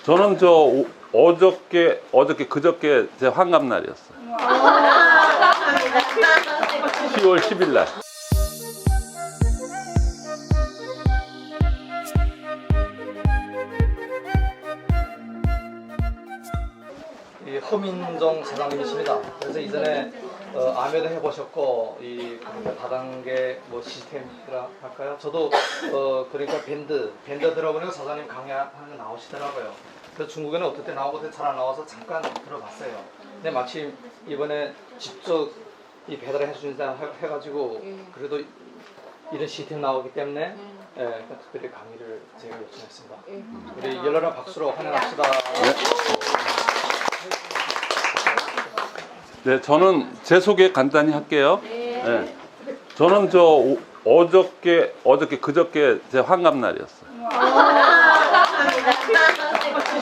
저는 그저께 제 환갑날이었어요. 10월 10일 날. 이 허민정 사장님이십니다. 그래서 이전에 아메도 해보셨고 이 다단계 뭐 시스템이라 할까요? 저도 그러니까 밴드 들어보니까 사장님 강의하는 거 나오시더라고요. 그래서 중국에는 어떨 때 나오고 잘 안 나와서 잠깐 들어봤어요. 근데 마침 이번에 직접 이 배달을 해주신다 해가지고 그래도 이런 시스템 나오기 때문에 특별히 강의를 제가 요청했습니다. 우리 열렬한 박수로 환영합시다. 네, 저는 제 소개 간단히 할게요. 네. 저는 그저께 제 환갑날이었어요.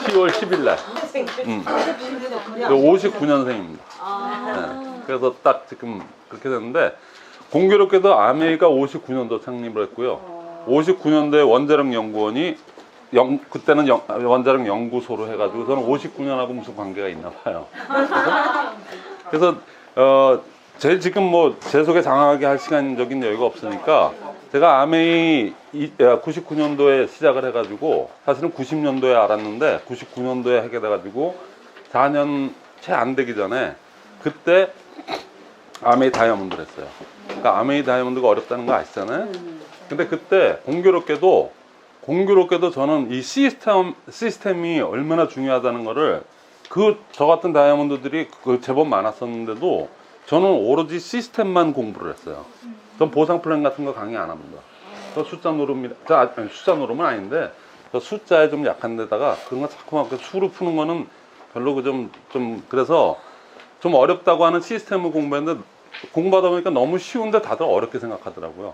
10월 10일 날. 59년생입니다. 네. 그래서 딱 지금 그렇게 됐는데, 공교롭게도 아메이가 59년도 창립을 했고요. 59년도에 원자력 연구원이 그때는 원자력 연구소로 해가지고 저는 59년하고 무슨 관계가 있나 봐요. 그래서 지금 제 소개 장황하게 할 시간적인 여유가 없으니까 제가 아메이 99년도에 시작을 해가지고 사실은 90년도에 알았는데 99년도에 하게 돼가지고 4년 채 안 되기 전에 그때 아메이 다이아몬드를 했어요. 그러니까 아메이 다이아몬드가 어렵다는 거 아시잖아요. 근데 그때 공교롭게도 저는 이 시스템이 얼마나 중요하다는 거를 저 같은 다이아몬드들이 제법 많았었는데도 저는 오로지 시스템만 공부를 했어요. 전 보상 플랜 같은 거 강의 안 합니다. 저 숫자 노름은 아닌데 저 숫자에 좀 약한 데다가 그런 거 자꾸 막 수로 푸는 거는 별로 그래서 좀 어렵다고 하는 시스템을 공부했는데 공부하다 보니까 너무 쉬운데 다들 어렵게 생각하더라고요.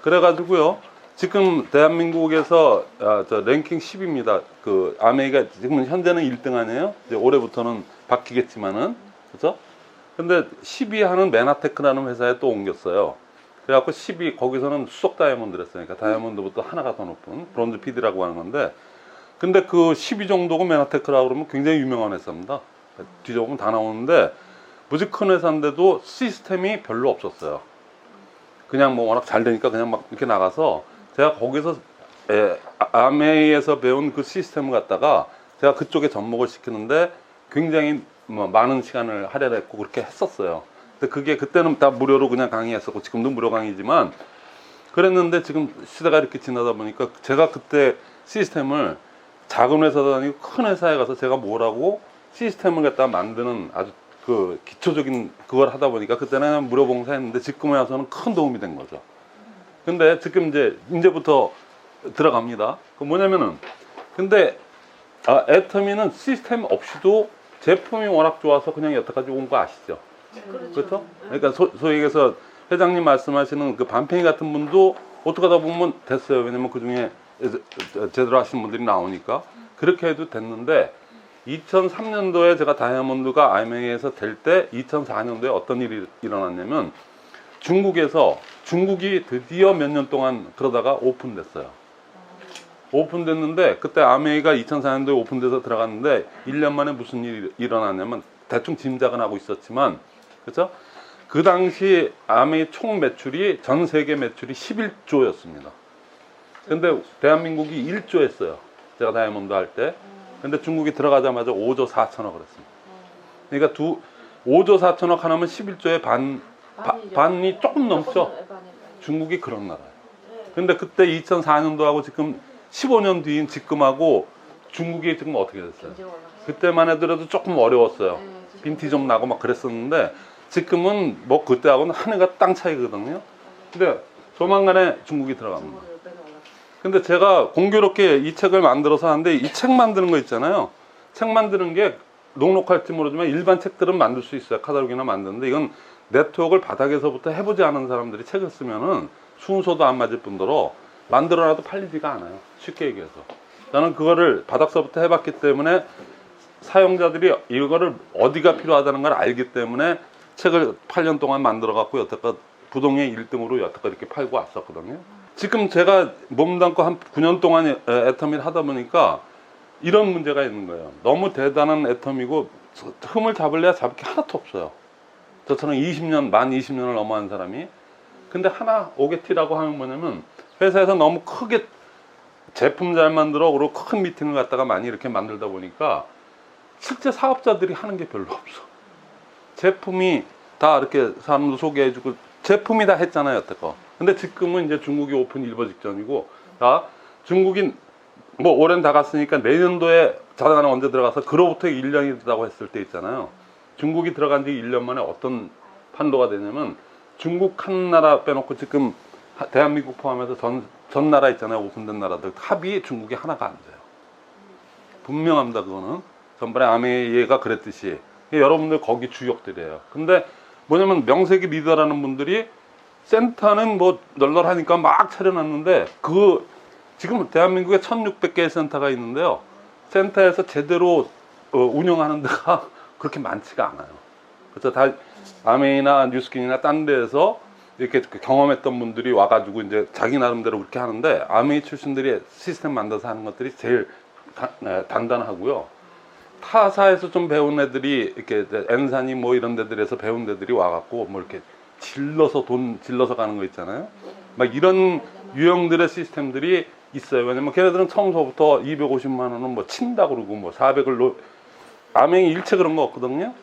그래가지고요. 지금 대한민국에서 랭킹 10입니다. 아메이가 지금 현재는 1등 아니에요? 이제 올해부터는 바뀌겠지만은, 그죠? 근데 10위 하는 메나테크라는 회사에 또 옮겼어요. 그래갖고 10위 거기서는 수석 다이아몬드를 했어요. 그러니까 다이아몬드부터 하나가 더 높은 브론즈 PD라고 하는 건데, 근데 그 10위 정도가 메나테크라고 그러면 굉장히 유명한 회사입니다. 뒤져보면 다 나오는데 무지 큰 회사인데도 시스템이 별로 없었어요. 그냥 워낙 잘 되니까 그냥 막 이렇게 나가서 제가 거기서 아메이에서 배운 그 시스템을 갖다가 제가 그쪽에 접목을 시키는데 굉장히 많은 시간을 할애했고 그렇게 했었어요. 근데 그때는 다 무료로 그냥 강의했었고 지금도 무료 강의지만 그랬는데 지금 시대가 이렇게 지나다 보니까 제가 그때 시스템을 작은 회사도 아니고 큰 회사에 가서 제가 뭐라고 시스템을 갖다 만드는 아주 기초적인 그걸 하다 보니까 그때는 무료 봉사했는데 지금에 와서는 큰 도움이 된 거죠. 근데 지금 이제부터 들어갑니다. 뭐냐면은, 근데, 애터미는 시스템 없이도 제품이 워낙 좋아서 그냥 여태까지 온 거 아시죠? 그렇죠? 그러니까 소위 얘기해서 회장님 말씀하시는 그 반팽이 같은 분도 어떻게 하다 보면 됐어요. 왜냐면 그 중에 제대로 하시는 분들이 나오니까. 그렇게 해도 됐는데, 2003년도에 제가 다이아몬드가 아메이에서 될 때 2004년도에 어떤 일이 일어났냐면 중국이 드디어 몇 년 동안 그러다가 오픈됐어요. 오픈됐는데 그때 아메이가 2004년도에 오픈돼서 들어갔는데 1년 만에 무슨 일이 일어났냐면 대충 짐작은 하고 있었지만 그렇죠? 그 당시 아메이 총 매출이 전 세계 매출이 11조였습니다. 근데 대한민국이 1조 했어요. 제가 다이아몬드 할 때. 근데 중국이 들어가자마자 5조 4천억을 했습니다. 그러니까 5조 4천억 하나면 11조의 반이 조금 넘죠. 중국이 그런 나라예요. 근데 그때 2004년도하고 지금 15년 뒤인 지금하고 중국이 지금 어떻게 됐어요? 그때만 해도 조금 어려웠어요. 빈티 좀 나고 막 그랬었는데 지금은 그때하고는 하늘과 땅 차이거든요. 근데 조만간에 중국이 들어갑니다. 근데 제가 공교롭게 이 책을 만들어서 하는데 이 책 만드는 거 있잖아요. 책 만드는 게 녹록할지 모르지만 일반 책들은 만들 수 있어요. 카탈로그나 만드는데 이건 네트워크를 바닥에서부터 해보지 않은 사람들이 책을 쓰면은 순서도 안 맞을 뿐더러 만들어놔도 팔리지가 않아요. 쉽게 얘기해서. 나는 그거를 바닥서부터 해봤기 때문에 사용자들이 이거를 어디가 필요하다는 걸 알기 때문에 책을 8년 동안 만들어 갖고 여태껏 부동의 1등으로 여태껏 이렇게 팔고 왔었거든요. 지금 제가 몸담고 한 9년 동안 애터미를 하다 보니까 이런 문제가 있는 거예요. 너무 대단한 애텀이고 흠을 잡을래야 잡을 게 하나도 없어요. 저처럼 20년, 만 20년을 넘어간 사람이. 근데 하나 오게티라고 하면 뭐냐면 회사에서 너무 크게 제품 잘 만들어 그리고 큰 미팅을 갖다가 많이 이렇게 만들다 보니까 실제 사업자들이 하는 게 별로 없어. 제품이 다 이렇게 사람도 소개해주고 제품이 다 했잖아요, 여태껏. 근데 지금은 이제 중국이 오픈 일보 직전이고 다 중국인 뭐 올해는 다 갔으니까 내년도에 자단은 언제 들어가서 그로부터 1년이 됐다고 했을 때 있잖아요. 중국이 들어간 지 1년 만에 어떤 판도가 되냐면 중국 한 나라 빼놓고 지금 대한민국 포함해서 전 나라 있잖아요. 오픈된 나라들 합이 중국이 하나가 안 돼요. 분명합니다. 그거는 전번에 아메이가 그랬듯이 여러분들 거기 주역들이에요. 근데 뭐냐면 명색이 리더라는 분들이 센터는 뭐 널널하니까 막 차려놨는데 그 지금 대한민국에 1600개의 센터가 있는데요. 센터에서 제대로 운영하는 데가 그렇게 많지가 않아요. 그래서 다 아메이나 뉴스킨이나 딴 데에서 이렇게 경험했던 분들이 와가지고 이제 자기 나름대로 그렇게 하는데 아메이 출신들이 시스템 만들어서 하는 것들이 제일 단단하고요. 타사에서 좀 배운 애들이 이렇게 엔산이 뭐 이런 데들에서 배운 데들이 와갖고 뭐 이렇게 돈 질러서 가는 거 있잖아요. 막 이런 유형들의 시스템들이 있어요. 왜냐면 걔네들은 처음서부터 250만 원은 뭐 친다 그러고 뭐 400을 아메이 일체 그런 거 없거든요.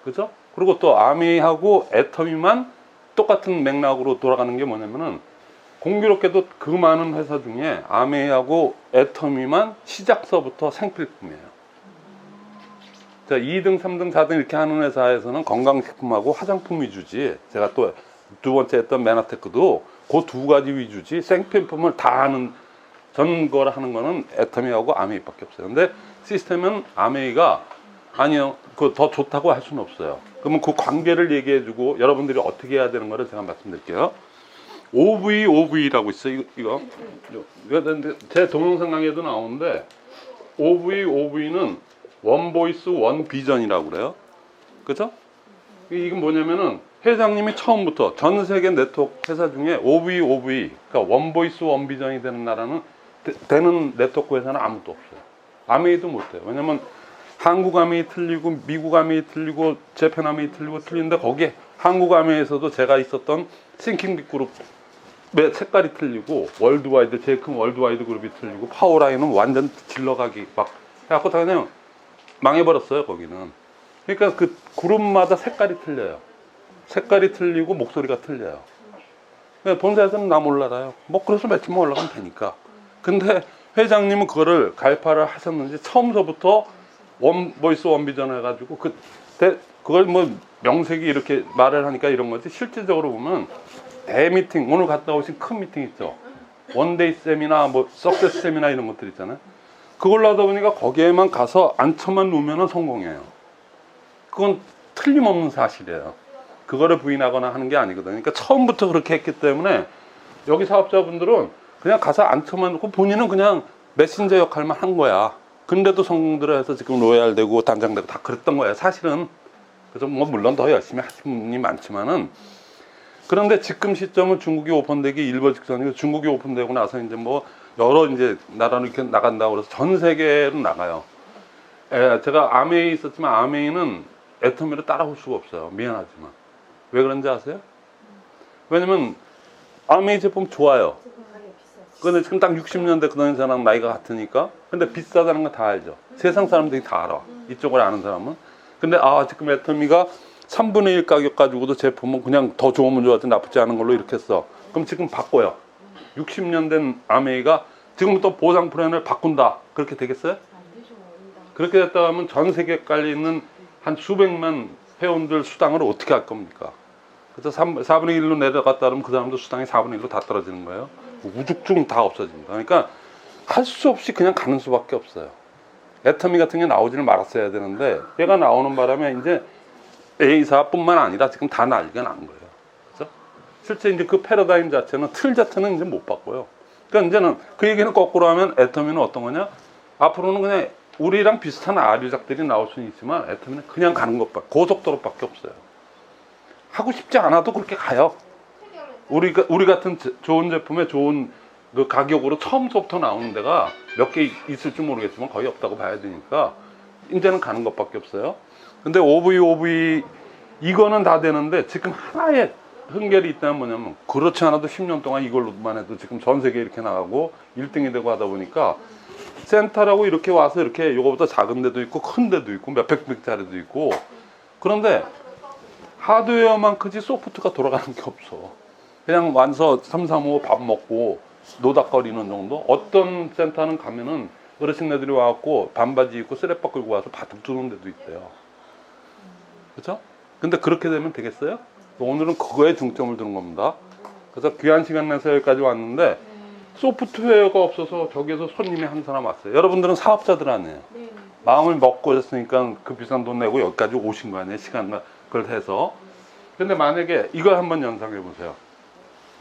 그죠? 그리고 또 아메이하고 애터미만 똑같은 맥락으로 돌아가는 게 뭐냐면은 공교롭게도 그 많은 회사 중에 아메이하고 애터미만 시작서부터 생필품이에요. 자, 2등, 3등, 4등 이렇게 하는 회사에서는 건강식품하고 화장품 위주지. 제가 또 두 번째 했던 메나테크도 그 두 가지 위주지. 생필품을 다 하는 전 거를 하는 거는 애터미하고 아메이밖에 없어요. 근데 시스템은 아메이가 아니요, 그 더 좋다고 할 수는 없어요. 그러면 그 관계를 얘기해주고 여러분들이 어떻게 해야 되는 거를 제가 말씀드릴게요. OV라고 있어요. 이거 제 동영상 강의에도 나오는데 OV는 원 보이스 원 비전이라고 그래요. 그죠? 이건 뭐냐면은 회장님이 처음부터 전 세계 네트워크 회사 중에 OV, 그러니까 원 보이스 원 비전이 되는 나라는 되는 네트워크 회사는 아무도 없어요. 아메이도 못해요. 왜냐면 한국 아메이 틀리고 미국 아메이 틀리고 재팬 아메이 틀리고 틀리는데 거기에 한국 아메이에서도 제가 있었던 싱킹빅 그룹의 색깔이 틀리고 월드와이드 제일 큰 월드와이드 그룹이 틀리고 파워라인은 완전 질러가기 막 해갖고 다 그냥 망해버렸어요. 거기는. 그러니까 그 그룹마다 색깔이 틀려요. 색깔이 틀리고 목소리가 틀려요. 본사에서는 나 몰라요. 뭐 그래서 매출만 올라가면 되니까. 근데 회장님은 그거를 가입화를 하셨는지 처음서부터 원 보이스 원 비전 해가지고 그걸 뭐 명색이 이렇게 말을 하니까 이런 거지 실질적으로 보면 대미팅 오늘 갔다 오신 큰 미팅 있죠. 원데이 세미나 뭐 석세스 세미나 이런 것들 있잖아요. 그걸로 하다 보니까 거기에만 가서 앉혀만 놓으면 성공해요. 그건 틀림없는 사실이에요. 그거를 부인하거나 하는 게 아니거든요. 그러니까 처음부터 그렇게 했기 때문에 여기 사업자분들은 그냥 가서 앉혀만 놓고 본인은 그냥 메신저 역할만 한 거야. 근데도 성공들을 해서 지금 로얄 되고 단장 되고 다 그랬던 거예요. 사실은. 그래서 뭐 물론 더 열심히 하신 분이 많지만은 그런데 지금 시점은 중국이 오픈되기 일보 직전이고 중국이 오픈되고 나서 이제 뭐 여러 이제 나라로 이렇게 나간다고 그래서 전 세계로 나가요. 제가 아메이 있었지만 아메이는 애터미를 따라올 수가 없어요. 미안하지만. 왜 그런지 아세요? 왜냐면 아메이 제품 좋아요. 근데 지금 딱 60년대 그 사람 나이가 같으니까. 근데 비싸다는 거 다 알죠. 세상 사람들이 다 알아. 이쪽을 아는 사람은. 근데 지금 애터미가 3분의 1 가격 가지고도 제품은 그냥 더 좋으면 좋았지 나쁘지 않은 걸로 이렇게 했어. 그럼 지금 바꿔요. 60년 된 아메이가 지금부터 보상 플랜을 바꾼다. 그렇게 되겠어요? 그렇게 됐다 하면 전 세계에 깔려있는 한 수백만 회원들 수당을 어떻게 할 겁니까? 그래서 4분의 1로 내려갔다 그러면 그 사람도 수당이 4분의 1로 다 떨어지는 거예요. 우죽죽 다 없어집니다. 그러니까 할 수 없이 그냥 가는 수밖에 없어요. 애터미 같은 게 나오지를 말았어야 되는데 얘가 나오는 바람에 이제 A사뿐만 아니라 지금 다 난리가 난 거예요. 그렇죠? 실제 이제 그 패러다임 자체는 틀 자체는 이제 못 바꿔요. 그러니까 이제는 그 얘기는 거꾸로 하면 애터미는 어떤 거냐? 앞으로는 그냥 우리랑 비슷한 아류작들이 나올 수는 있지만 애터미는 그냥 가는 것밖에 고속도로밖에 없어요. 하고 싶지 않아도 그렇게 가요. 우리 같은 좋은 제품에 좋은 그 가격으로 처음부터 나오는 데가 몇 개 있을지 모르겠지만 거의 없다고 봐야 되니까 이제는 가는 것밖에 없어요. 근데 OV 이거는 다 되는데 지금 하나의 흥결이 있다면 뭐냐면 그렇지 않아도 10년 동안 이걸로만 해도 지금 전 세계 이렇게 나가고 1등이 되고 하다 보니까 센터라고 이렇게 와서 이렇게 요거보다 작은 데도 있고 큰 데도 있고 몇백 백짜리도 있고 그런데 하드웨어만 크지 소프트가 돌아가는 게 없어. 그냥 완서 335 밥 먹고 노닥거리는 정도. 어떤 센터는 가면은 어르신네들이 와갖고 반바지 입고 쓰레빠 끌고 와서 바둑 두는 데도 있대요. 그렇죠? 근데 그렇게 되면 되겠어요? 오늘은 그거에 중점을 두는 겁니다. 그래서 귀한 시간 내서 여기까지 왔는데 소프트웨어가 없어서 저기에서 손님이 한 사람 왔어요. 여러분들은 사업자들 아니에요. 마음을 먹고 오셨으니까 그 비싼 돈 내고 여기까지 오신 거 아니에요. 시간을 해서. 근데 만약에 이걸 한번 연상해 보세요.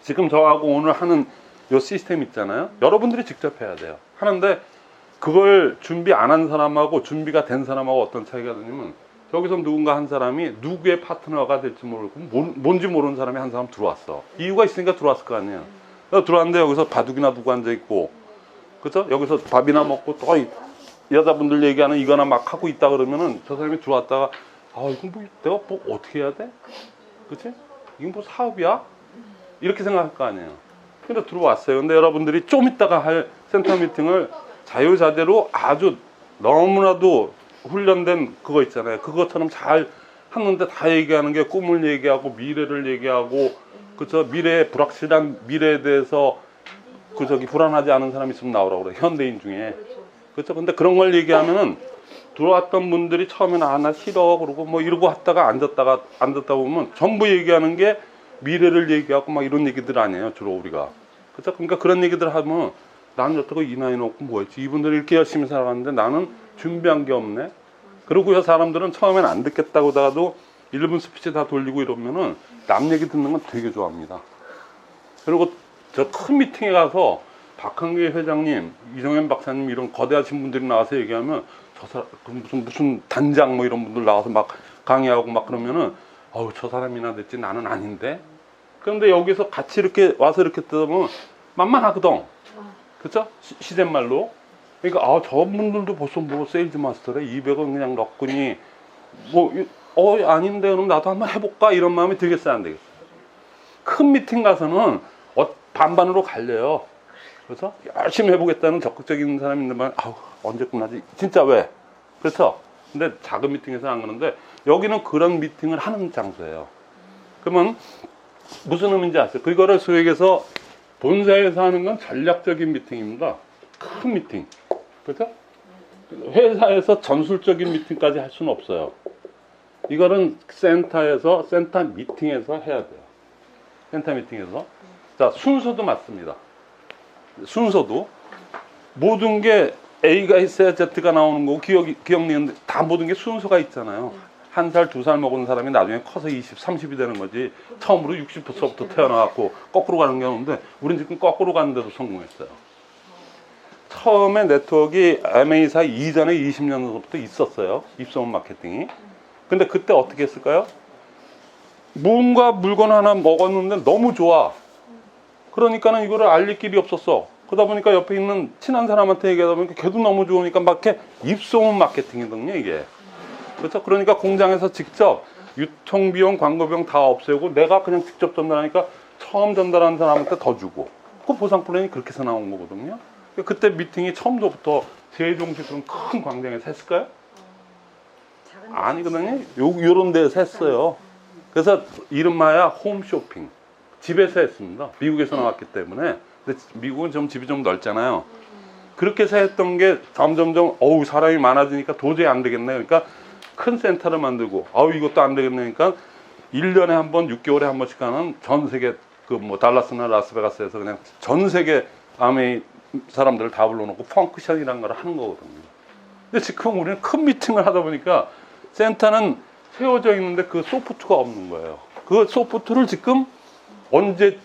지금 저하고 오늘 하는 요 시스템 있잖아요. 여러분들이 직접 해야 돼요. 하는데 그걸 준비 안 한 사람하고 준비가 된 사람하고 어떤 차이가 되냐면 저기서 누군가 한 사람이 누구의 파트너가 될지 모르고 뭔지 모르는 사람이 한 사람 들어왔어. 이유가 있으니까 들어왔을 거 아니에요. 들어왔는데 여기서 바둑이나 두고 앉아 있고, 그죠? 여기서 밥이나 먹고 또 여자분들 얘기하는 이거나 막 하고 있다 그러면은 저 사람이 들어왔다가 이거 뭐 내가 뭐 어떻게 해야 돼? 그치? 이건 뭐 사업이야? 이렇게 생각할 거 아니에요. 근데 들어왔어요. 근데 여러분들이 좀 이따가 할 센터 미팅을 자유자재로 아주 너무나도 훈련된 그거 있잖아요. 그것처럼 잘 하는데 다 얘기하는 게 꿈을 얘기하고 미래를 얘기하고 그죠? 미래에 불확실한 미래에 대해서 그 저기 불안하지 않은 사람이 있으면 나오라고 그래. 현대인 중에. 그렇죠? 근데 그런 걸 얘기하면은 들어왔던 분들이 처음에는 나 싫어 그러고 뭐 이러고 왔다가 앉았다 보면 전부 얘기하는 게 미래를 얘기하고 막 이런 얘기들 아니에요. 주로 우리가. 그렇죠? 그러니까 그런 얘기들 하면 나는 여태껏 이 나이 놓고 뭐 했지? 이분들이 이렇게 열심히 살아갔는데 나는 준비한 게 없네. 그러고요 사람들은 처음엔 안 듣겠다고 하다가도 1분 스피치 다 돌리고 이러면은 남 얘기 듣는 건 되게 좋아합니다. 그리고 저 큰 미팅에 가서 박한규 회장님, 이정현 박사님 이런 거대하신 분들이 나와서 얘기하면 저 사람 무슨 단장 뭐 이런 분들 나와서 막 강의하고 막 그러면은 저 사람이나 됐지 나는 아닌데. 그런데 여기서 같이 이렇게 와서 이렇게 뜯어보면 만만하거든. 그쵸? 시쳇말로. 그러니까 저분들도 벌써 뭐 세일즈 마스터래 200원 그냥 넣거니 뭐 아닌데 그럼 나도 한번 해볼까 이런 마음이 들겠어요 안 되겠어요? 큰 미팅 가서는 반반으로 갈려요. 그래서 열심히 해보겠다는 적극적인 사람이 있는데 언제 끝나지? 진짜 왜? 그렇죠? 근데 작은 미팅에서는 안 그러는데 여기는 그런 미팅을 하는 장소예요. 그러면 무슨 의미인지 아세요? 그거를 소위 얘기해서 본사에서 하는 건 전략적인 미팅입니다. 큰 미팅. 그렇죠? 회사에서 전술적인 미팅까지 할 수는 없어요. 이거는 센터 미팅에서 해야 돼요. 센터 미팅에서. 자, 순서도 맞습니다. 순서도 모든 게 A가 있어야 Z가 나오는 거고 기억력은 다 모든 게 순서가 있잖아요. 1살, 2살 먹은 사람이 나중에 커서 20, 30이 되는 거지. 처음으로 60부터 태어나갖고 거꾸로 가는 게 없는데 우린 지금 거꾸로 가는데도 성공했어요. 처음에 네트워크가 MA사 이전에 20년 전부터 있었어요. 입소문 마케팅이. 근데 그때 어떻게 했을까요? 뭔가 물건 하나 먹었는데 너무 좋아. 그러니까는 이거를 알릴 길이 없었어. 그러다 보니까 옆에 있는 친한 사람한테 얘기하다 보니까 걔도 너무 좋으니까 막 이렇게 입소문 마케팅이거든요, 이게. 그렇죠? 그러니까 공장에서 직접 유통비용, 광고비용 다 없애고 내가 그냥 직접 전달하니까 처음 전달한 사람한테 더 주고. 그 보상 플랜이 그렇게 해서 나온 거거든요. 그때 미팅이 처음부터 세종시 그런 큰 광장에서 했을까요? 아니거든요. 요런 데서 했어요. 그래서 이름하여 홈쇼핑. 집에서 했습니다. 미국에서 나왔기 때문에. 근데 미국은 좀 집이 좀 넓잖아요. 그렇게 해서 했던 게 점점점 사람이 많아지니까 도저히 안 되겠네. 그러니까 큰 센터를 만들고 이것도 안 되겠네. 그러니까 1년에 한 번, 6개월에 한 번씩 가는 전 세계 달라스나 라스베가스에서 그냥 전 세계 아메이 사람들을 다 불러놓고 펑크션이라는 걸 하는 거거든요. 근데 지금 우리는 큰 미팅을 하다 보니까 센터는 세워져 있는데 그 소프트가 없는 거예요. 그 소프트를 지금 언제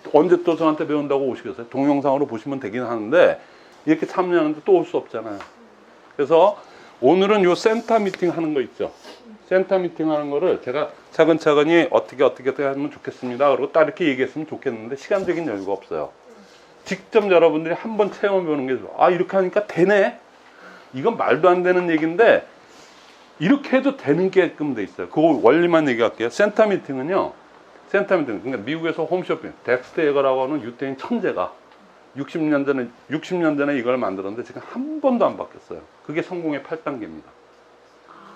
또 저한테 배운다고 오시겠어요? 동영상으로 보시면 되긴 하는데 이렇게 참여하는데 또 올 수 없잖아요. 그래서 오늘은 요 센터 미팅 하는 거 있죠. 센터 미팅 하는 거를 제가 차근차근히 어떻게 하면 좋겠습니다. 그리고 딱 이렇게 얘기했으면 좋겠는데 시간적인 여유가 없어요. 직접 여러분들이 한번 체험해보는 게 좋아. 아, 이렇게 하니까 되네. 이건 말도 안 되는 얘기인데 이렇게 해도 되는 게끔 돼 있어요. 그 원리만 얘기할게요. 센터 미팅은요. 센터 미팅, 그러니까 미국에서 홈쇼핑, 덱스테이거라고 하는 유태인 천재가 60년 전에 이걸 만들었는데 지금 한 번도 안 바뀌었어요. 그게 성공의 8단계입니다.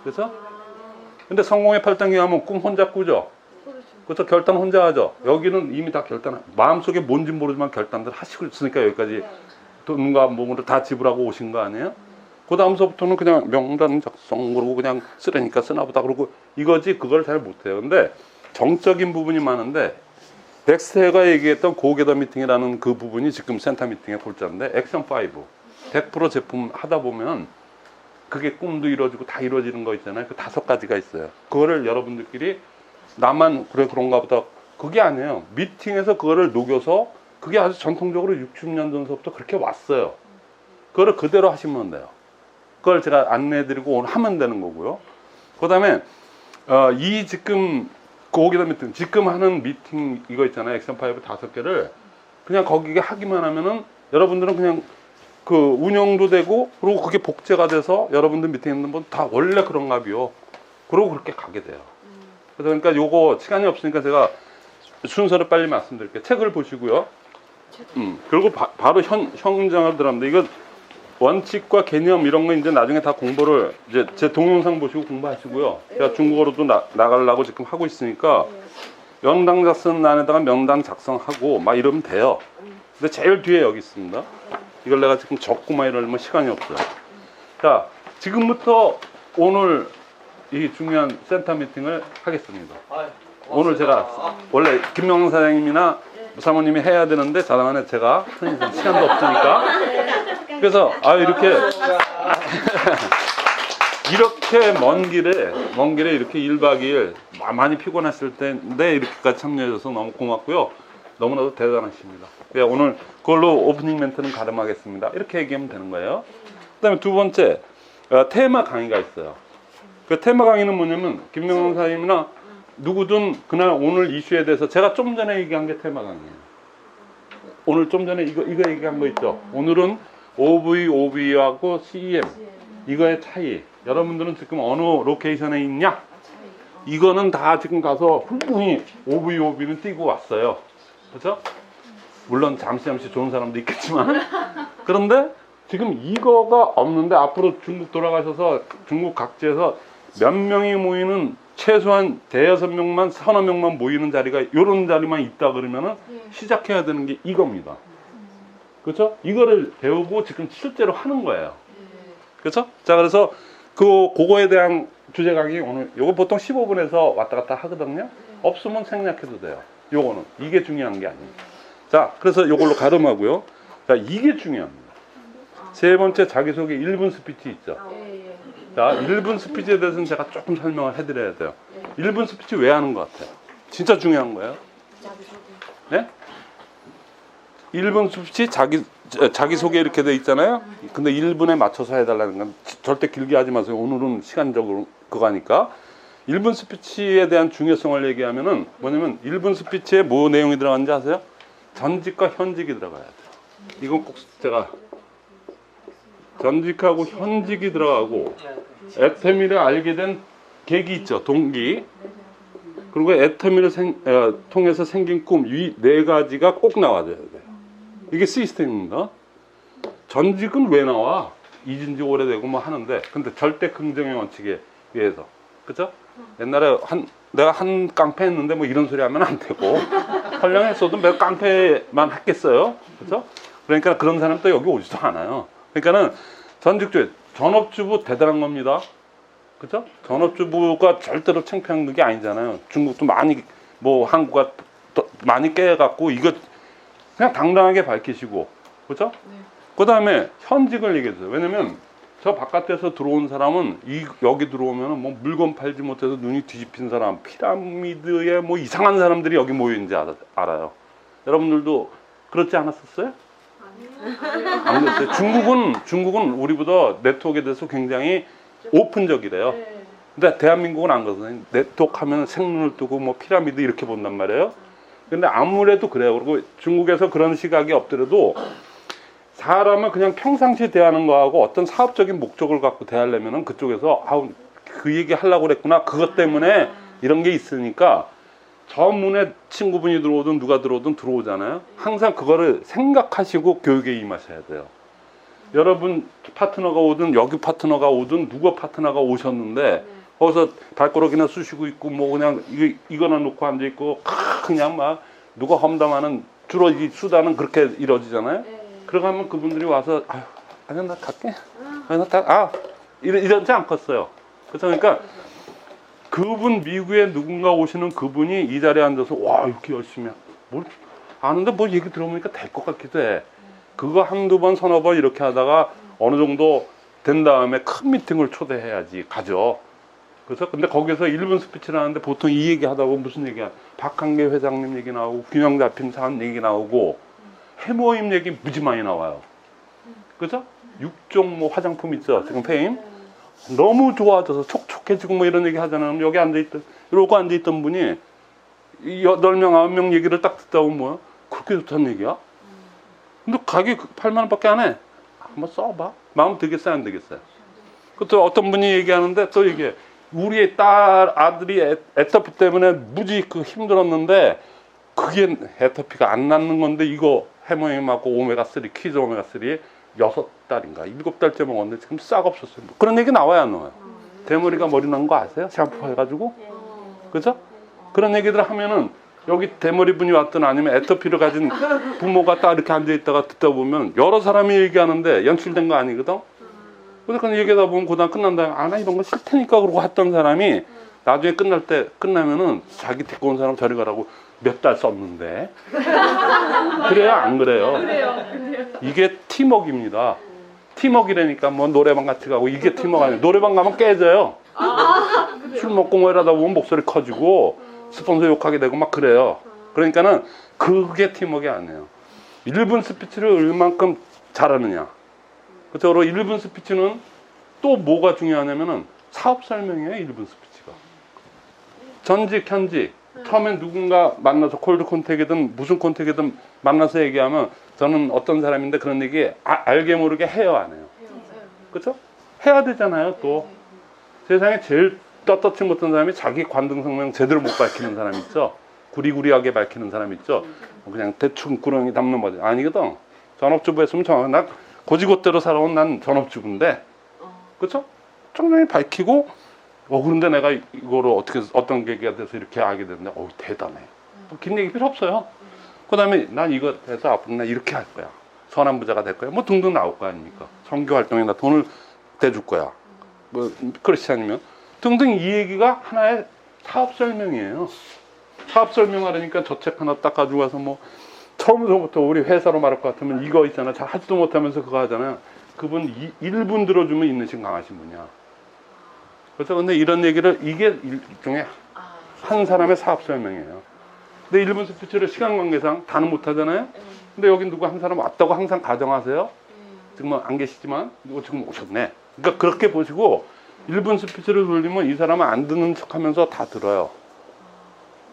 그래서 근데 성공의 8단계 하면 꿈 혼자 꾸죠. 그래서 결단 혼자 하죠. 여기는 이미 다 결단, 마음속에 뭔지 모르지만 결단들 하시고 있으니까 여기까지 돈과 몸으로 다 지불하고 오신 거 아니에요? 그 다음서부터는 그냥 명단 작성 그러고 그냥 쓰라니까 쓰나보다 그러고 이거지 그걸 잘 못해요. 근데 정적인 부분이 많은데 덱스테가 얘기했던 고게더 미팅이라는 그 부분이 지금 센터 미팅의 골자인데 액션 5 100% 제품 하다 보면 그게 꿈도 이루어지고 다 이루어지는 거 있잖아요. 그 5가지가 있어요. 그거를 여러분들끼리 나만 그래 그런가 보다 그게 아니에요. 미팅에서 그거를 녹여서 그게 아주 전통적으로 60년 전서부터 그렇게 왔어요. 그거를 그대로 하시면 돼요. 그걸 제가 안내해드리고 오늘 하면 되는 거고요. 그 다음에 이 지금 고기다 미팅 지금 하는 미팅 이거 있잖아요. 액션 5 5개를 그냥 거기에 하기만 하면은 여러분들은 그냥 그 운영도 되고 그리고 그게 복제가 돼서 여러분들 밑에 있는 분 다 원래 그런가 봐요. 그러고 그렇게 가게 돼요. 그러니까 요거 시간이 없으니까 제가 순서를 빨리 말씀드릴게요. 책을 보시고요. 그리고 바로 현장으로 들어갑니다. 이거 원칙과 개념 이런 거 이제 나중에 다 공부를 이제 제 동영상 보시고 공부하시고요. 제가 중국어로도 나가려고 지금 하고 있으니까 명당 작성란에다가 명단 작성하고 막 이러면 돼요. 근데 제일 뒤에 여기 있습니다. 이걸 내가 지금 적고 막 이러면 시간이 없어요. 자, 지금부터 오늘 이 중요한 센터 미팅을 하겠습니다. 오늘 제가 원래 김명상 사장님이나 사모님이 해야 되는데 자당안에 제가 시간도 없으니까 그래서 이렇게 먼 길에 이렇게 1박 2일 많이 피곤했을 텐데 이렇게까지 참여해 줘서 너무 고맙고요. 너무나도 대단하십니다. 오늘 그걸로 오프닝 멘트는 가름하겠습니다. 이렇게 얘기하면 되는 거예요. 그 다음에 두 번째 테마 강의가 있어요. 그 테마 강의는 뭐냐면 김명상 사장님이나 누구든 그날 오늘 이슈에 대해서 제가 좀 전에 얘기한 게 테마 강의예요. 오늘 좀 전에 이거 얘기한 거 있죠. 오늘은 OV하고 CEM 이거의 차이. 여러분들은 지금 어느 로케이션에 있냐? 이거는 다 지금 가서 훌륭히 OV는 띄고 왔어요. 그렇죠? 물론 잠시 좋은 사람도 있겠지만 그런데 지금 이거가 없는데 앞으로 중국 돌아가셔서 중국 각지에서 몇 명이 모이는 최소한 5-6명만 3-4명만 모이는 자리가 이런 자리만 있다 그러면은 시작해야 되는 게 이겁니다. 그렇죠? 이거를 배우고 지금 실제로 하는 거예요. 그렇죠? 자, 그래서 그거에 대한 주제 강의 오늘 요거 보통 15분에서 왔다 갔다 하거든요. 없으면 생략해도 돼요. 요거는 이게 중요한 게 아니에요. 자, 그래서 요걸로 가름하고요. 자, 이게 중요합니다. 세 번째 자기소개 1분 스피치 있죠. 자, 1분 스피치에 대해서는 제가 조금 설명을 해드려야 돼요. 1분 스피치 왜 하는 것 같아요? 진짜 중요한 거예요. 네? 1분 스피치 자기소개 이렇게 돼 있잖아요. 근데 1분에 맞춰서 해달라는 건 절대 길게 하지 마세요. 오늘은 시간적으로 그거니까. 1분 스피치에 대한 중요성을 얘기하면은 뭐냐면 1분 스피치에 뭐 내용이 들어가는지 아세요? 전직과 현직이 들어가야 돼요. 이건 꼭 제가 전직하고 현직이 들어가고 애터미를 알게 된 계기 있죠. 동기. 그리고 애터미를 통해서 생긴 꿈 이 4가지가 꼭 나와줘야 돼요. 이게 시스템입니다. 전직은 왜 나와? 잊은 지 오래되고 뭐 하는데 근데 절대 긍정의 원칙에 의해서 그죠? 옛날에 내가 한 깡패 했는데 뭐 이런 소리 하면 안 되고 헐렁했어도 몇 깡패만 했겠어요. 그죠? 그러니까 그런 사람도 여기 오지도 않아요. 그러니까는 전직주의 전업주부 대단한 겁니다. 그죠? 전업주부가 절대로 창피한 게 아니잖아요. 중국도 많이 뭐 한국과 많이 깨갖고 이거 그냥 당당하게 밝히시고 그죠? 그 다음에 현직을 얘기해주세요. 왜냐면 저 바깥에서 들어온 사람은 여기 들어오면 뭐 물건 팔지 못해서 눈이 뒤집힌 사람, 피라미드에 뭐 이상한 사람들이 여기 모여 있는지 알아요. 여러분들도 그렇지 않았었어요? 안 그랬어요. 중국은 우리보다 네트워크에 대해서 굉장히 오픈적이래요. 근데 대한민국은 안 그러거든요. 네트워크 하면 생눈을 뜨고 뭐 피라미드 이렇게 본단 말이에요. 근데 아무래도 그래요. 그리고 중국에서 그런 시각이 없더라도 사람을 그냥 평상시 대하는 거하고 어떤 사업적인 목적을 갖고 대하려면은 그쪽에서 아우 그 얘기 하려고 그랬구나. 그것 때문에 이런 게 있으니까 저 문에 친구분이 들어오든 누가 들어오든 들어오잖아요. 항상 그거를 생각하시고 교육에 임하셔야 돼요. 여러분 파트너가 오든 여기 파트너가 오든 누가 파트너가 오셨는데 거기서 발가락이나 쑤시고 있고 뭐 그냥 이거나 놓고 앉아 있고 그냥 막 누가 험담하는 주로 이 수다는 그렇게 이루어지잖아요. 그러가면 그분들이 와서 아니 나 갈게. 이러지 않겠어요. 그래서 그러니까 그분 미국에 누군가 오시는 그분이 이 자리에 앉아서 와 이렇게 열심히 뭘 아는데 뭐 얘기 들어보니까 될 것 같기도 해. 그거 한두 번 서너 번 이렇게 하다가 어느 정도 된 다음에 큰 미팅을 초대해야지 가죠. 그래서 근데 거기서 1분 스피치를 하는데 보통 이 얘기 하다 보면 무슨 얘기야? 박한계 회장님 얘기 나오고 균형 잡힌 사람 얘기 나오고 해모임 얘기 무지 많이 나와요. 그죠? 6종 뭐 화장품 있죠. 지금 페임 너무 좋아져서 촉촉해지고 뭐 이런 얘기 하잖아요. 여기 앉아있던 이러고 앉아있던 분이 8명 9명 얘기를 딱 듣다 보면 뭐야? 그렇게 좋다는 얘기야? 근데 가격이 8만 원밖에 안 해. 한번 써봐. 마음 되겠어요 안 되겠어요? 또 어떤 분이 얘기하는데 또 얘기해. 우리 아들이 애터피 때문에 무지 힘들었는데 그게 애터피가 안 낫는 건데 이거 해모임하고 오메가3 키즈 오메가3 6달인가 7달째 먹었는데 지금 싹 없었어요. 그런 얘기 나와야 안 나와요? 대머리가 머리 난 거 아세요? 샴푸 해가지고 그죠? 그런 얘기들 하면은 여기 대머리 분이 왔든 아니면 애터피를 가진 부모가 딱 이렇게 앉아있다가 듣다 보면 여러 사람이 얘기하는데 연출된 거 아니거든? 그래서 그냥 얘기하다 보면 고단 끝난 다음에 나 이런 거 싫다니까 그러고 했던 사람이 나중에 끝나면은 자기 데리고 온 사람 저리 가라고 몇 달 썼는데 그래요 안 그래요? 이게 팀워크입니다. 팀워크라니까 뭐 노래방 같이 가고 이게 팀워크 아니에요. 노래방 가면 깨져요. 술 먹고 뭐 이러다 보면 목소리 커지고 스폰서 욕하게 되고 막 그래요. 그러니까는 그게 팀워크가 아니에요. 1분 스피치를 얼만큼 잘하느냐. 그래서 1분 스피치는 또 뭐가 중요하냐면은 사업 설명이에요. 1분 스피치가. 전직 현직 처음엔 누군가 만나서 콜드 콘택이든 무슨 콘택이든 만나서 얘기하면 저는 어떤 사람인데 그런 얘기 알게 모르게 해요 안 해요? 그렇죠? 해야 되잖아요. 또 세상에 제일 떳떳이 못한 사람이 자기 관등 성명 제대로 못 밝히는 사람 있죠. 구리구리하게 밝히는 사람 있죠. 그냥 대충 구렁이 담는 거지. 아니거든. 전업주부 했으면 난 고지고대로 살아온 난 전업주부인데 그렇죠? 정말 밝히고 그런데 내가 이거를 어떤 계기가 돼서 이렇게 알게 됐는데 대단해. 긴 얘기 필요 없어요. 그 다음에 난 이거 해서 앞으로 난 이렇게 할 거야. 선한 부자가 될 거야. 뭐 등등 나올 거 아닙니까? 선교 활동에 나 돈을 대줄 거야. 뭐 크리스찬이면 등등 이 얘기가 하나의 사업 설명이에요. 사업 설명하려니까 저 책 하나 딱 가지고 와서 뭐 처음부터 우리 회사로 말할 것 같으면 이거 있잖아. 잘 하지도 못하면서 그거 하잖아요. 그분 1분 들어주면 인내심 강하신 분이야. 그래서 근데 이런 얘기를 이게 일종의 한 사람의 사업 설명이에요. 근데 1분 스피치를 시간 관계상 다는 못 하잖아요. 근데 여기 누구 한 사람 왔다고 항상 가정하세요. 지금 안 계시지만 지금 오셨네. 그러니까 그렇게 보시고 1분 스피치를 돌리면 이 사람은 안 듣는 척하면서 다 들어요.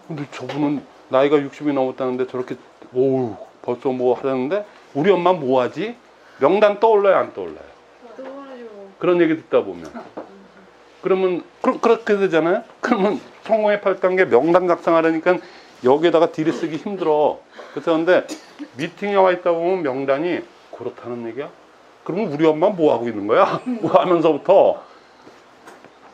근데 저분은 나이가 60이 넘었다는데 저렇게 벌써 뭐 하자는데 우리 엄마 뭐 하지? 명단 떠올라요 안 떠올라요? 그런 얘기 듣다 보면 그러면 그렇게 되잖아요. 그러면 성공의 8단계 명단 작성하려니까 여기에다가 딜을 쓰기 힘들어. 그래서 근데 미팅에 와 있다 보면 명단이 그렇다는 얘기야? 그러면 우리 엄마 뭐 하고 있는 거야? 뭐 하면서부터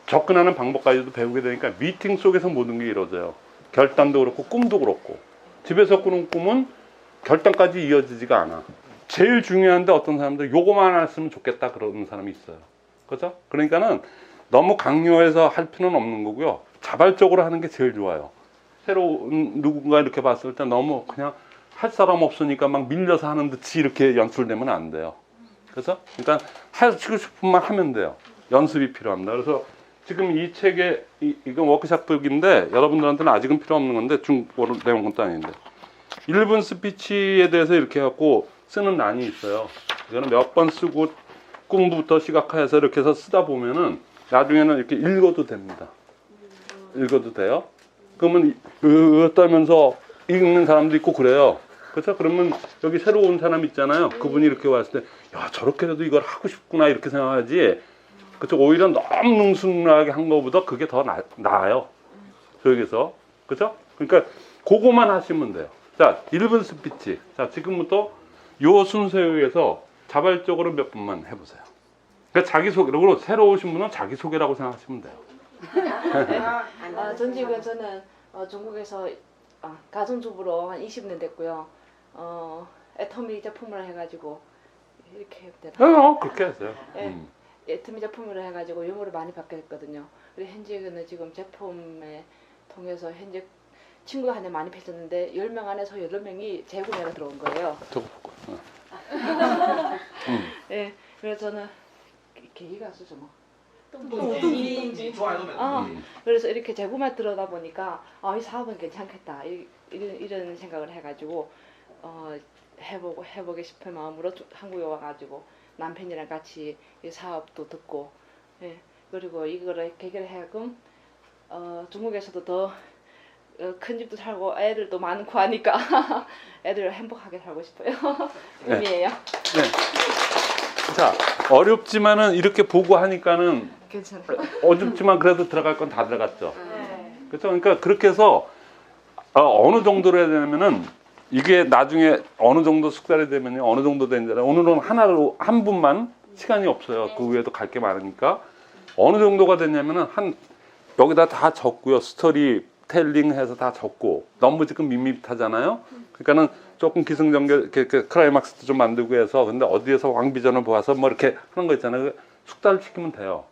접근하는 방법까지도 배우게 되니까 미팅 속에서 모든 게 이루어져요. 결단도 그렇고 꿈도 그렇고 집에서 꾸는 꿈은 결단까지 이어지지가 않아. 제일 중요한데 어떤 사람들 요거만 안 했으면 좋겠다 그러는 사람이 있어요. 그죠? 그러니까는 너무 강요해서 할 필요는 없는 거고요. 자발적으로 하는 게 제일 좋아요. 새로운 누군가 이렇게 봤을 때 너무 그냥 할 사람 없으니까 막 밀려서 하는 듯이 이렇게 연출되면 안 돼요. 그래서 그러니까 하시고 싶은 만 하면 돼요. 연습이 필요합니다. 그래서 지금 이 책에 이건 워크샵북인데 여러분들한테는 아직은 필요 없는 건데 중국어로 내온 것도 아닌데 1분 스피치에 대해서 이렇게 해갖고 쓰는 난이 있어요. 이거는 몇 번 쓰고 꿈부터 시각화해서 이렇게 해서 쓰다 보면은 나중에는 이렇게 읽어도 됩니다. 읽어도 돼요. 그러면 떠면서 읽는 사람도 있고 그래요. 그렇죠? 그러면 여기 새로 온 사람 있잖아요. 그분이 이렇게 왔을 때, 야, 저렇게라도 이걸 하고 싶구나 이렇게 생각하지. 그렇죠? 오히려 너무 능숙하게 한 것보다 그게 더 나아요. 저기서. 그렇죠? 그러니까 그거만 하시면 돼요. 자, 1분 스피치. 자, 지금부터 요 순서에 의해서 자발적으로 몇 분만 해보세요. 그러니까 자기소개로 새로 오신 분은 자기소개라고 생각하시면 돼요. 전직은 저는 중국에서 가정주부로 한 20년 됐고요. 애터미 제품을 해가지고 이렇게 되나? 그렇게 하세요. 네, 애터미 제품으로 해가지고 유무를 많이 받게 됐거든요. 그리고 현직은 지금 제품에 통해서 현직 친구가 한 대 많이 맺었는데 10명 안에서 8명이 재구매가 들어온 거예요. 저거 볼까? 네, 그래서 저는 계기가 있었죠 뭐. 좋아요. 그래서 이렇게 재구매 들어다 보니까 이 사업은 괜찮겠다 이런 생각을 해가지고 해보고 싶은 마음으로 한국에 와가지고 남편이랑 같이 이 사업도 듣고 그리고 이거를 계기를 해야금 중국에서도 더 큰 집도 살고 애들도 많고 하니까 애들 행복하게 살고 싶어요. 의미예요. 네. 자, 어렵지만은 이렇게 보고 하니까는 괜찮아요. 어렵지만 그래도 들어갈 건 다 들어갔죠. 그렇죠? 그러니까 그렇게 해서 어느 정도로 해야 되냐면은 이게 나중에 어느 정도 숙달이 되면요, 어느 정도 되는지 오늘은 하나로 한 분만 시간이 없어요. 그 외에도 갈 게 많으니까 어느 정도가 됐냐면은 여기다 다 적고요. 스토리 텔링 해서 다 적고 너무 지금 밋밋하잖아요. 그러니까는 조금 기승전결 이렇게 클라이막스도 좀 만들고 해서 근데 어디에서 왕비전을 보아서 뭐 이렇게 하는 거 있잖아요. 숙달을 시키면 돼요.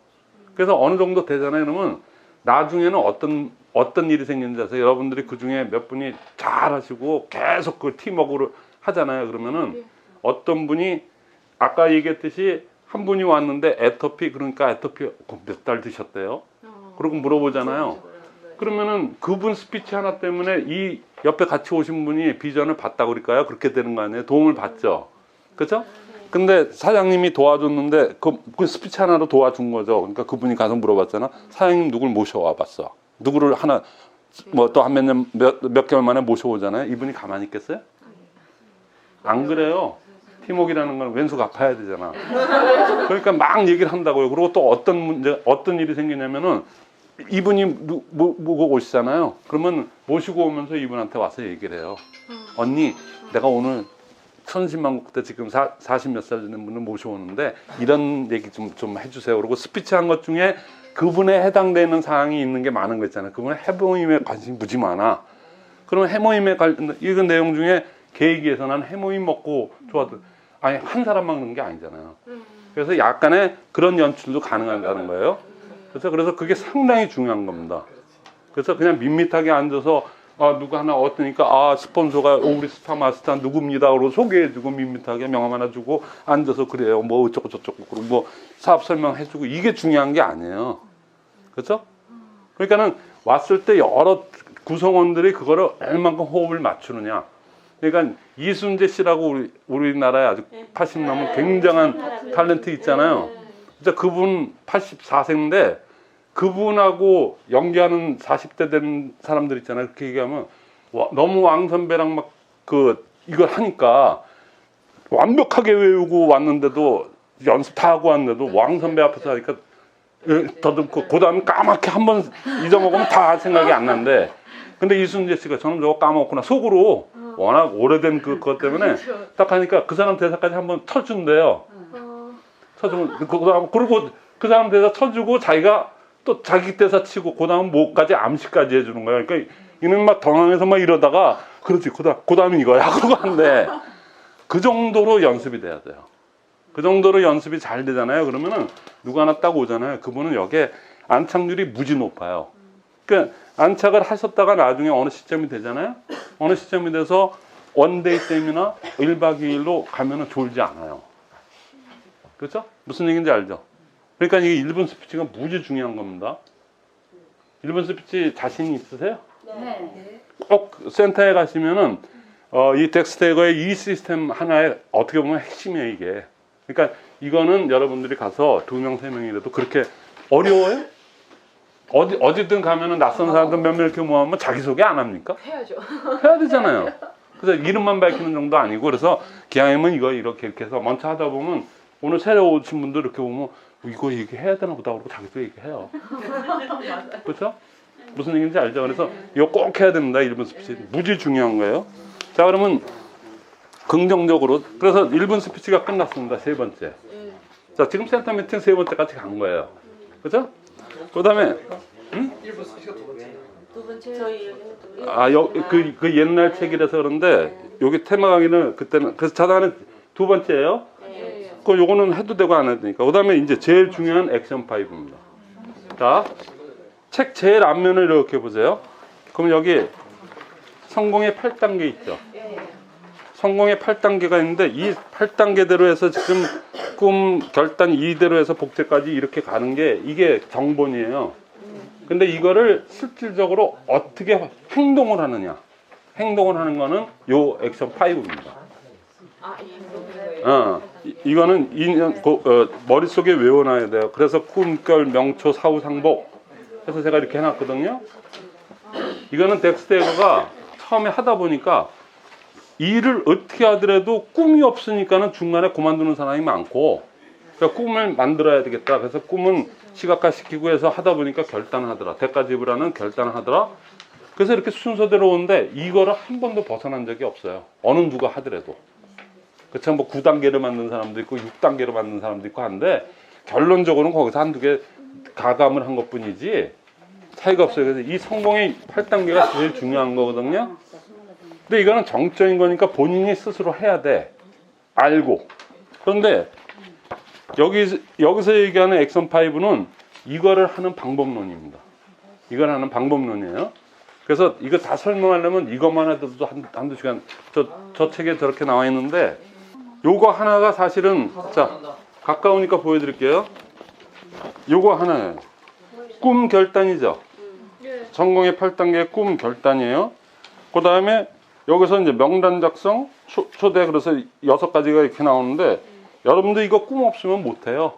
그래서 어느 정도 되잖아요. 그러면 나중에는 어떤 일이 생기는지 아세요? 여러분들이 그 중에 몇 분이 잘 하시고 계속 그 팀워크를 하잖아요. 그러면은 어떤 분이 아까 얘기했듯이 한 분이 왔는데 애토피 그러니까 애토피 몇 달 드셨대요. 그러고 물어보잖아요. 그러면은 그분 스피치 하나 때문에 이 옆에 같이 오신 분이 비전을 봤다고 그럴까요? 그렇게 되는 거 아니에요? 도움을 받죠. 그렇죠? 근데 사장님이 도와줬는데 그 스피치 하나로 도와준 거죠. 그러니까 그분이 가서 물어봤잖아. 사장님 누굴 모셔와 봤어. 누구를 하나 뭐 또 한 몇 개월 만에 모셔오잖아요. 이분이 가만히 있겠어요? 안 그래요. 팀워크라는 건 왼수 갚아야 되잖아. 그러니까 막 얘기를 한다고요. 그리고 또 어떤 일이 생기냐면은 이분이 모고 오시잖아요. 그러면 모시고 오면서 이분한테 와서 얘기를 해요. 언니, 내가 오늘 천신만국 때 지금 40몇 살 되는 분을 모셔오는데 이런 얘기 좀 해주세요. 그리고 스피치 한 것 중에 그분에 해당되는 사항이 있는 게 많은 거 있잖아요. 그분은 해모임에 관심이 무지 많아. 그러면 해모임에 이건 내용 중에 계획에서 난 해모임 먹고 좋아도 아니 한 사람만 그런 게 아니잖아요. 그래서 약간의 그런 연출도 가능하다는 거예요. 그래서 그게 상당히 중요한 겁니다. 그래서 그냥 밋밋하게 앉아서 누가 하나 왔으니까 스폰서가 우리 스타마스터 누구입니다. 그러고 소개해주고 밋밋하게 명함 하나 주고 앉아서 그래요. 뭐 어쩌고 저쩌고 그리고 뭐 사업 설명해주고 이게 중요한 게 아니에요. 그렇죠? 그러니까는 왔을 때 여러 구성원들이 그거를 얼만큼 호흡을 맞추느냐. 그러니까 이순재 씨라고 우리나라에 아주 80 넘은 굉장한 탤런트 있잖아요. 진짜 그분 84세인데 그분하고 연기하는 40대 된 사람들 있잖아요. 그렇게 얘기하면 너무 왕 선배랑 막 이걸 하니까 완벽하게 외우고 왔는데도 연습 다 하고 왔는데도 왕 선배 앞에서 하니까 더듬고 그 다음에 까맣게 한 번 잊어먹으면 다 생각이 안 나는데 근데 이순재 씨가 저는 저거 까먹었구나 속으로 워낙 오래된 그것 때문에 딱 하니까 그 사람 대사까지 한번 쳐준대요. 쳐주면 그리고 그 사람 대사 쳐주고 자기가 또 자기 대사 치고 그 다음 뭐까지 암시까지 해주는 거예요. 그러니까 이는 막 당황해서 막 이러다가 그렇지 그 다음에 이거야 그러고 한데 그 정도로 연습이 돼야 돼요. 그 정도로 연습이 잘 되잖아요. 그러면은 누가 하나 딱 오잖아요. 그분은 여기에 안착률이 무지 높아요. 그러니까 안착을 하셨다가 나중에 어느 시점이 되잖아요. 어느 시점이 돼서 원데이 쌤이나 1박 2일로 가면은 졸지 않아요. 그렇죠? 무슨 얘기인지 알죠? 그러니까 이게 1분 스피치가 무지 중요한 겁니다. 1분 스피치 자신 있으세요? 네. 꼭 센터에 가시면은 이 덱스테거의 이 시스템 하나에 어떻게 보면 핵심이에요 이게. 그러니까 이거는 여러분들이 가서 2명 3명이라도 그렇게 어려워요? 어디든 가면은 낯선 사람들 몇 명 이렇게 모아면 자기소개 안 합니까? 해야죠. 해야 되잖아요. 그래서 이름만 밝히는 정도 아니고, 그래서 기왕이면 이거 이렇게 해서 먼저 하다 보면 오늘 새로 오신 분들 이렇게 보면 이거 얘기해야 되나 보다 그러고 자기도 얘기해요. 그렇죠? 무슨 얘기인지 알죠? 그래서 이거 꼭 해야 됩니다. 1분 스피치 무지 중요한 거예요. 자, 그러면 긍정적으로, 그래서 1분 스피치가 끝났습니다. 세 번째. 자, 지금 센터 미팅 세 번째까지 간 거예요. 그렇죠? 그 다음에 1분 스피치가 두 번째. 두 번째 저희 그 옛날 책이라서 그런데 여기 테마 강의는 그때는 그래서 자단은 두 번째예요. 그 요거는 해도 되고 안 해도 되니까. 그다음에 이제 제일 중요한 액션 5입니다. 자, 책 제일 앞면을 이렇게 보세요. 그럼 여기 성공의 8단계 있죠. 성공의 8단계가 있는데 이 8단계대로 해서 지금 꿈 결단 이대로 해서 복제까지 이렇게 가는 게 이게 정본이에요. 근데 이거를 실질적으로 어떻게 행동을 하느냐. 행동을 하는 거는 요 액션 5입니다. 이거는 머릿속에 외워놔야 돼요. 그래서 꿈결, 명초, 사후, 상복 해서 제가 이렇게 해놨거든요. 이거는 덱스테이거가 처음에 하다 보니까 일을 어떻게 하더라도 꿈이 없으니까는 중간에 그만두는 사람이 많고, 그러니까 꿈을 만들어야 되겠다. 그래서 꿈은 시각화시키고 해서 하다 보니까 결단을 하더라. 대가 지불하는 결단을 하더라. 그래서 이렇게 순서대로 오는데 이거를 한 번도 벗어난 적이 없어요. 어느 누가 하더라도. 그렇죠. 뭐 9단계로 만든 사람도 있고 6단계로 만든 사람도 있고 한데 결론적으로는 거기서 한두 개 가감을 한 것뿐이지 차이가 없어요. 그래서 이 성공의 8단계가 제일 중요한 거거든요. 근데 이거는 정적인 거니까 본인이 스스로 해야 돼. 알고. 그런데 여기서 얘기하는 액션 5는 이거를 하는 방법론입니다. 이걸 하는 방법론이에요. 그래서 이거 다 설명하려면 이것만 해도 한두 시간. 저 책에 저렇게 나와 있는데 요거 하나가 사실은, 자, 가까우니까 보여드릴게요. 요거 하나예요. 꿈 결단이죠. 성공의 8단계 꿈 결단이에요. 그 다음에 여기서 이제 명단 작성, 초대, 그래서 6가지가 이렇게 나오는데 여러분들 이거 꿈 없으면 못해요.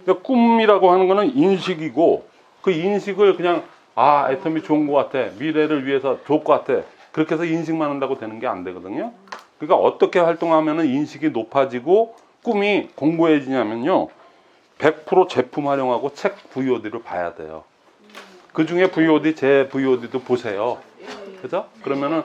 그러니까 꿈이라고 하는 거는 인식이고 그 인식을 그냥 애텀이 좋은 것 같아. 미래를 위해서 좋을 것 같아. 그렇게 해서 인식만 한다고 되는 게 안 되거든요. 그러니까 어떻게 활동하면 인식이 높아지고 꿈이 공고해지냐면요. 100% 제품 활용하고 책 VOD를 봐야 돼요. 그 중에 VOD, 제 VOD도 보세요. 그죠? 그러면은,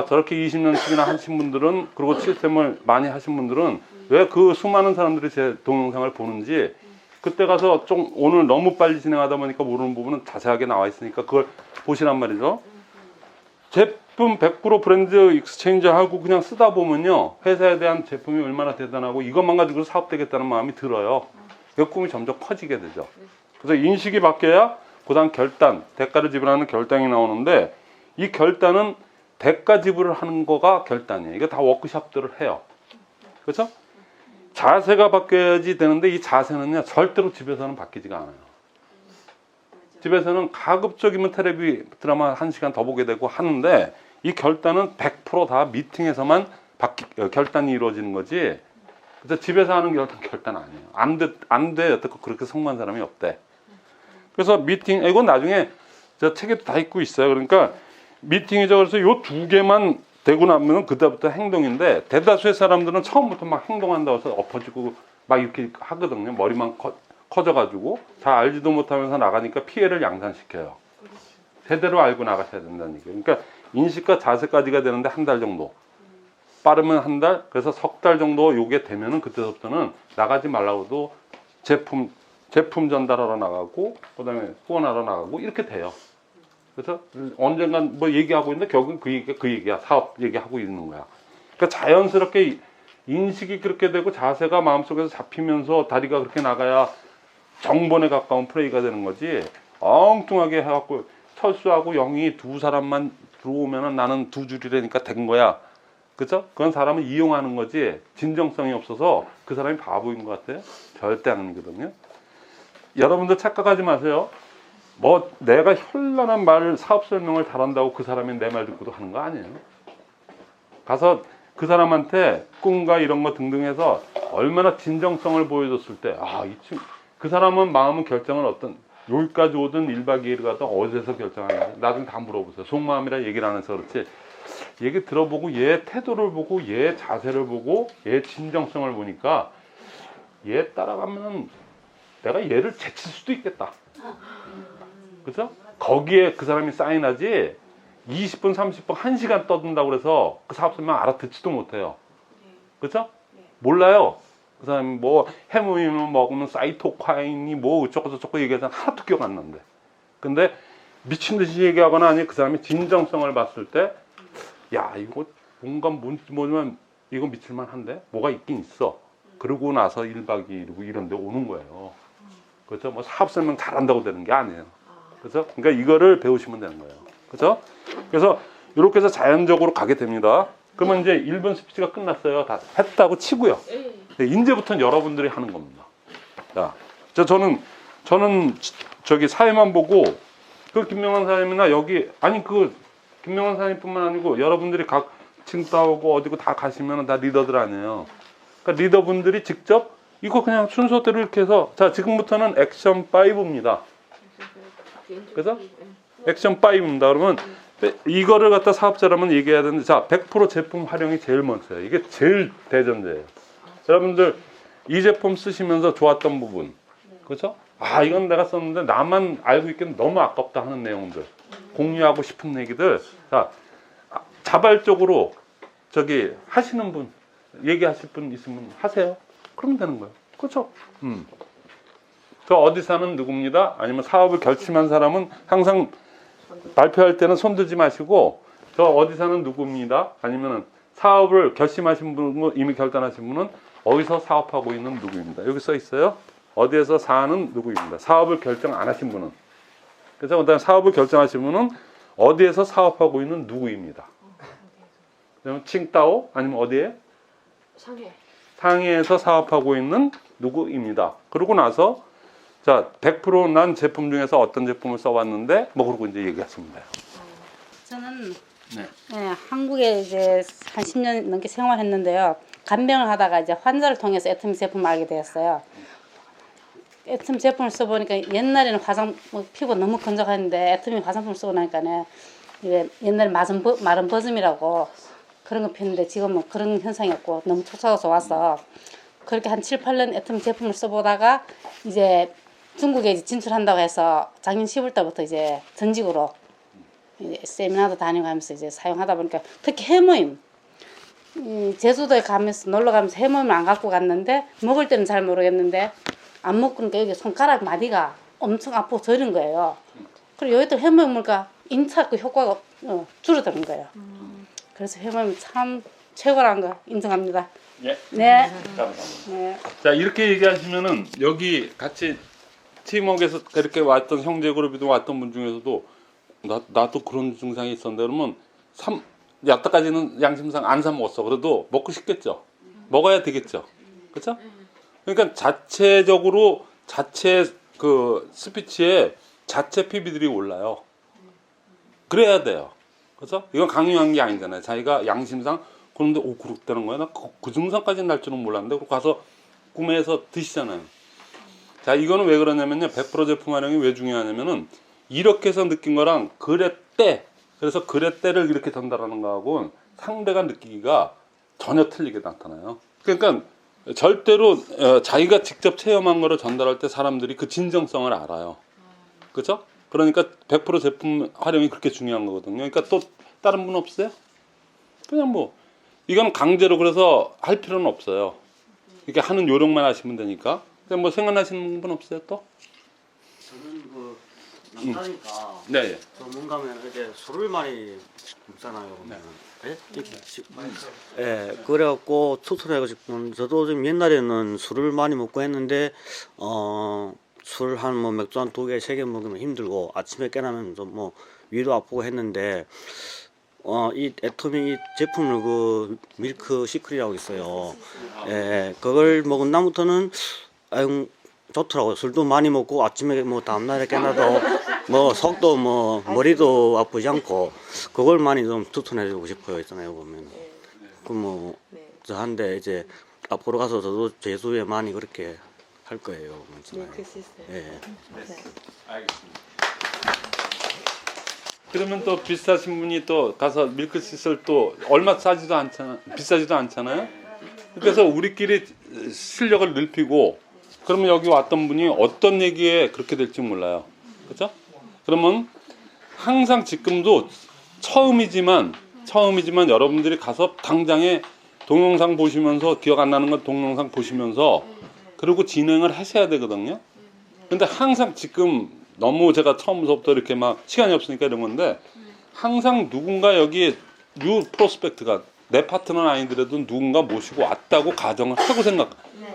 저렇게 20년씩이나 하신 분들은, 그리고 시스템을 많이 하신 분들은 왜 그 수많은 사람들이 제 동영상을 보는지 그때 가서 좀 오늘 너무 빨리 진행하다 보니까 모르는 부분은 자세하게 나와 있으니까 그걸 보시란 말이죠. 제품 100% 브랜드 익스체인지 하고 그냥 쓰다 보면요. 회사에 대한 제품이 얼마나 대단하고 이것만 가지고 사업되겠다는 마음이 들어요. 그 꿈이 점점 커지게 되죠. 그래서 인식이 바뀌어야 그 다음 결단, 대가를 지불하는 결단이 나오는데 이 결단은 대가 지불을 하는 거가 결단이에요. 이거 다 워크숍들을 해요. 그렇죠? 자세가 바뀌어야지 되는데 이 자세는요 절대로 집에서는 바뀌지가 않아요. 집에서는 가급적이면 텔레비 드라마 1시간 더 보게 되고 하는데 이 결단은 100% 다 미팅에서만 결단이 이루어지는 거지. 그래서 집에서 하는 결단 아니에요. 안 돼. 여태껏 그렇게 성공한 사람이 없대. 그래서 미팅, 이건 나중에 저 책에도 다 있고 있어요. 그러니까 미팅이죠. 그래서 요 두 개만 되고 나면 그때부터 행동인데 대다수의 사람들은 처음부터 막 행동한다고 해서 엎어지고 막 이렇게 하거든요. 머리만 커져가지고 잘 알지도 못하면서 나가니까 피해를 양산시켜요. 제대로 알고 나가셔야 된다는 얘기예요. 그러니까 인식과 자세까지가 되는데 한 달 정도. 빠르면 한 달, 그래서 석 달 정도 요게 되면은 그때부터는 나가지 말라고도 제품 전달하러 나가고, 그 다음에 후원하러 나가고, 이렇게 돼요. 그래서 언젠간 뭐 얘기하고 있는데 결국은 그 얘기야. 사업 얘기하고 있는 거야. 그러니까 자연스럽게 인식이 그렇게 되고 자세가 마음속에서 잡히면서 다리가 그렇게 나가야 정본에 가까운 플레이가 되는 거지. 엉뚱하게 해갖고 철수하고 영이 두 사람만 들어오면은 나는 두 줄이라니까 된 거야. 그죠? 그건 사람을 이용하는 거지 진정성이 없어서 그 사람이 바보인 것 같아요? 절대 아니거든요. 여러분들 착각하지 마세요. 뭐 내가 현란한 말 사업 설명을 잘한다고 그 사람이 내 말 듣고도 하는 거 아니에요. 가서 그 사람한테 꿈과 이런 거 등등 해서 얼마나 진정성을 보여줬을 때 그 사람은 마음은 결정을 여기까지 오든 1박 2일 가든 어디서 결정하는지 나중에 다 물어보세요. 속마음이라 얘기를 안 해서 그렇지. 얘기 들어보고 얘 태도를 보고 얘 자세를 보고 얘 진정성을 보니까 얘 따라가면 내가 얘를 제칠 수도 있겠다. 그죠? 거기에 그 사람이 사인하지 20분, 30분, 1시간 떠든다고 그래서 그 사업설명 알아듣지도 못해요. 그죠? 몰라요. 그 사람이 뭐 해모임을 먹으면 사이토카인이 뭐 어쩌고저쩌고 얘기해서 하나도 기억 안 나는데. 근데 미친 듯이 얘기하거나 아니 그 사람이 진정성을 봤을 때 야 이거 뭔가 뭔지 모르면 이거 미칠만 한데 뭐가 있긴 있어. 그러고 나서 1박 2일이고 이런 데 오는 거예요. 그렇죠? 뭐 사업 설명 잘한다고 되는 게 아니에요. 그렇죠? 그러니까 이거를 배우시면 되는 거예요. 그렇죠? 그래서 이렇게 해서 자연적으로 가게 됩니다. 그러면 이제 1번 스피치가 끝났어요. 다 했다고 치고요. 이제부터는 여러분들이 하는 겁니다. 자, 저는 저기 사회만 보고 그 김명환 사장님이나 여기 아니 그 김명환 사장님뿐만 아니고 여러분들이 각 칭따오고 어디고 다 가시면 다 리더들 아니에요. 그러니까 리더분들이 직접 이거 그냥 순서대로 이렇게 해서 자 지금부터는 액션 5입니다. 그래서 액션 5입니다. 그러면 이거를 갖다 사업자라면 얘기해야 되는데 자 100% 제품 활용이 제일 먼저예요. 이게 제일 대전제예요. 여러분들 이 제품 쓰시면서 좋았던 부분 그렇죠? 아 이건 내가 썼는데 나만 알고 있기는 너무 아깝다 하는 내용들 공유하고 싶은 얘기들 자 자발적으로 저기 하시는 분 얘기하실 분 있으면 하세요. 그러면 되는 거예요. 그렇죠? 저 어디 사는 누구입니다. 아니면 사업을 결심한 사람은 항상 발표할 때는 손 들지 마시고 저 어디 사는 누구입니다. 아니면 사업을 결심하신 분 이미 결단하신 분은 어디서 사업하고 있는 누구입니다. 여기 써 있어요. 어디에서 사는 누구입니다. 사업을 결정 안 하신 분은 그래서 그다음 사업을 결정하신 분은 어디에서 사업하고 있는 누구입니다. 그다음 칭따오 아니면 어디에 상해에서 사업하고 있는 누구입니다. 그러고 나서 자 100% 난 제품 중에서 어떤 제품을 써왔는데 뭐 그러고 이제 얘기하시면 돼요. 저는 한국에 이제 한 10년 넘게 생활했는데요. 간병을 하다가 이제 환자를 통해서 애터미 제품을 알게 되었어요. 애터미 제품을 써보니까 옛날에는 피부가 너무 건조했는데 애터미 화장품을 쓰고 나니까는 이제 옛날에 마른 버즘이라고 그런 거 피웠는데 지금은 그런 현상이 없고 너무 촉촉해서 와서 그렇게 한 7, 8년 애터미 제품을 써보다가 이제 중국에 이제 진출한다고 해서 작년 10월 달부터 이제 전직으로 이제 세미나도 다니고 하면서 이제 사용하다 보니까 특히 해모임 제주도에 가면서 놀러 가면서 해모임을 안 갖고 갔는데 먹을 때는 잘 모르겠는데 안 먹고 그러니까 여기 손가락 마디가 엄청 아프고 저린 거예요. 그리고 여기도 해모임 먹으니까 인차 그 효과가 줄어드는 거예요. 그래서 해모임 참 최고라는 거 인정합니다. 예. 네. 감사합니다. 네. 자 이렇게 얘기하시면은 여기 같이 팀워크에서 이렇게 왔던 형제 그룹이도 왔던 분 중에서도 나도 그런 증상이 있었는데 그러면 여태까지는 양심상 안 사 먹었어. 그래도 먹고 싶겠죠. 먹어야 되겠죠. 그렇죠? 그러니까 자체적으로 자체 그 스피치에 자체 PB들이 올라요. 그래야 돼요. 그렇죠? 이건 강요한 게 아니잖아요. 자기가 양심상 그런데 그렇다는 거야. 나 그 증상까지는 날 줄은 몰랐는데 그리고 가서 구매해서 드시잖아요. 자, 이거는 왜 그러냐면요. 100% 제품 활용이 왜 중요하냐면은 이렇게 해서 느낀 거랑 그랬대. 그래서 그랬대를 이렇게 전달하는 거하고 상대가 느끼기가 전혀 틀리게 나타나요. 그러니까 절대로 자기가 직접 체험한 거를 전달할 때 사람들이 그 진정성을 알아요. 그렇죠? 그러니까 100% 제품 활용이 그렇게 중요한 거거든요. 그러니까 또 다른 분 없어요? 그냥 뭐 이건 강제로 그래서 할 필요는 없어요. 이렇게 하는 요령만 하시면 되니까. 뭐 생각나시는 분 없어요 또? 저는 그 남자니까 네. 전문가면 이제 술을 많이 먹잖아요. 보면. 예? 예, 그래갖고 추천해가지고 저도 좀 옛날에는 술을 많이 먹고 했는데 술 한 뭐 맥주 한 2개, 3개 먹으면 힘들고 아침에 깨나면 좀 뭐 위도 아프고 했는데 이 애터미 제품을 그 밀크 시크릿이라고 있어요. 예, 그걸 먹은 다음부터는 아유 좋더라고요. 술도 많이 먹고 아침에 뭐 다음날에 깨나도 뭐 속도 뭐 머리도 아프지 않고 그걸 많이 좀 추천해주고 싶어요. 있잖아요 보면 그 뭐 저한테 이제 앞으로 가서 저도 제주에 많이 그렇게 할 거예요. 네, 그럴 수 있어요. 예. 알겠습니다. 그러면 또 비싸신 분이 또 가서 밀크시슬 또 얼마 싸지도 않잖아, 비싸지도 않잖아요. 그래서 우리끼리 실력을 넓히고 그러면 여기 왔던 분이 어떤 얘기에 그렇게 될지 몰라요. 그렇죠? 그러면 항상 지금도 처음이지만 여러분들이 가서 당장에 동영상 보시면서 기억 안 나는 건 동영상 보시면서 그리고 진행을 하셔야 되거든요. 근데 항상 지금 너무 제가 처음부터 이렇게 막 시간이 없으니까 이런 건데 항상 누군가 여기에 뉴 프로스펙트가 내 파트너는 아니더라도 누군가 모시고 왔다고 가정을 하고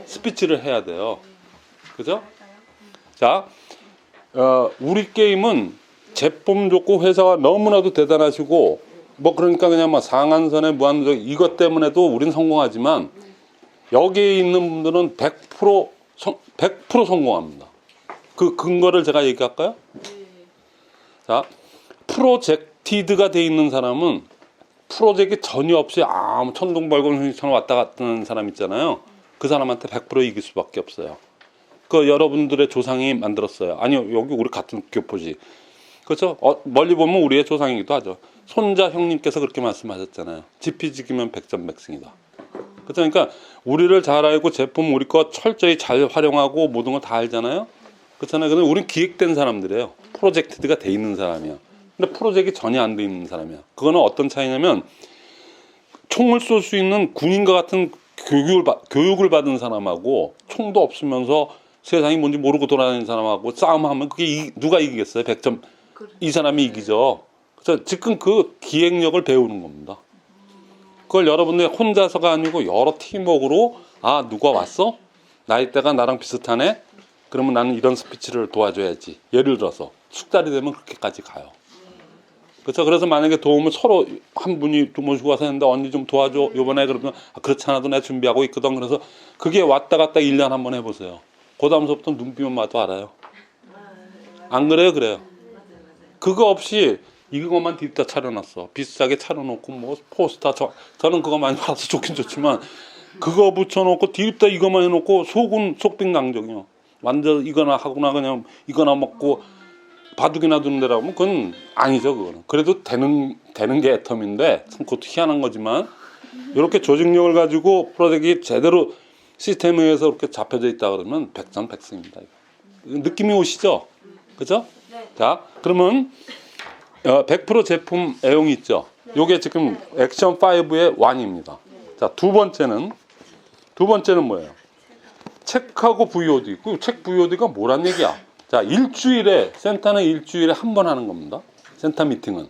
스피치를 해야 돼요. 그죠? 자, 우리 게임은 제품 좋고 회사가 너무나도 대단하시고 뭐 그러니까 그냥 막 상한선에 무한도전 이것 때문에도 우린 성공하지만 여기에 있는 분들은 100% 성공합니다. 그 근거를 제가 얘기할까요? 자, 프로젝티드가 돼 있는 사람은 프로젝트 전혀 없이 아무 천둥발곤처럼 왔다 갔다 하는 사람 있잖아요. 그 사람한테 100% 이길 수밖에 없어요. 그 여러분들의 조상이 만들었어요. 아니요, 여기 우리 같은 교포지. 그렇죠? 멀리 보면 우리의 조상이기도 하죠. 손자 형님께서 그렇게 말씀하셨잖아요. 지피지기면 백전백승이다. 그러니까 우리를 잘 알고 제품 우리 거 철저히 잘 활용하고 모든 걸 다 알잖아요. 그렇잖아요. 근데 우리는 기획된 사람들이에요. 프로젝트가 돼 있는 사람이야. 근데 프로젝트가 전혀 안 돼 있는 사람이야. 그거는 어떤 차이냐면 총을 쏠 수 있는 군인과 같은 교육을 받은 사람하고 총도 없으면서 세상이 뭔지 모르고 돌아다니는 사람하고 싸움하면 그게 누가 이기겠어요? 100점. 이 사람이 이기죠. 그래서 지금 그 기획력을 배우는 겁니다. 그걸 여러분들 혼자서가 아니고 여러 팀워크로 누가 왔어? 나이대가 나랑 비슷하네? 그러면 나는 이런 스피치를 도와줘야지. 예를 들어서 숙달이 되면 그렇게까지 가요. 그렇죠? 그래서 만약에 도움을 서로 한 분이 모시고 와서 했는데 언니 좀 도와줘. 요번에 그러면 그렇지 않아도 내가 준비하고 있거든. 그래서 그게 왔다 갔다 1년 한번 해보세요. 그 다음서부터 눈빛만 봐도 알아요. 안 그래요? 그래요. 그거 없이 이것만 뒤집다 차려놨어. 비싸게 차려놓고 뭐 포스터 저는 그거 많이 받아서 좋긴 좋지만 그거 붙여놓고 뒤집다 이것만 해놓고 속빈 강정이요. 완전 이거나 하거나 그냥 이거나 먹고 바둑이나 두는 데라고 하면 그건 아니죠. 그거는. 그래도 되는 게 애텀인데 참 그것도 희한한 거지만 이렇게 조직력을 가지고 프로젝트가 제대로 시스템에 의해서 이렇게 잡혀져 있다 그러면 백전백승입니다. 느낌이 오시죠? 그죠? 자, 그러면 100% 제품 애용이 있죠. 요게 지금 액션 5의 1입니다. 자, 두 번째는 뭐예요? 책하고 VOD. 그 책 VOD가 뭐란 얘기야? 자, 센터는 일주일에 한 번 하는 겁니다. 센터 미팅은.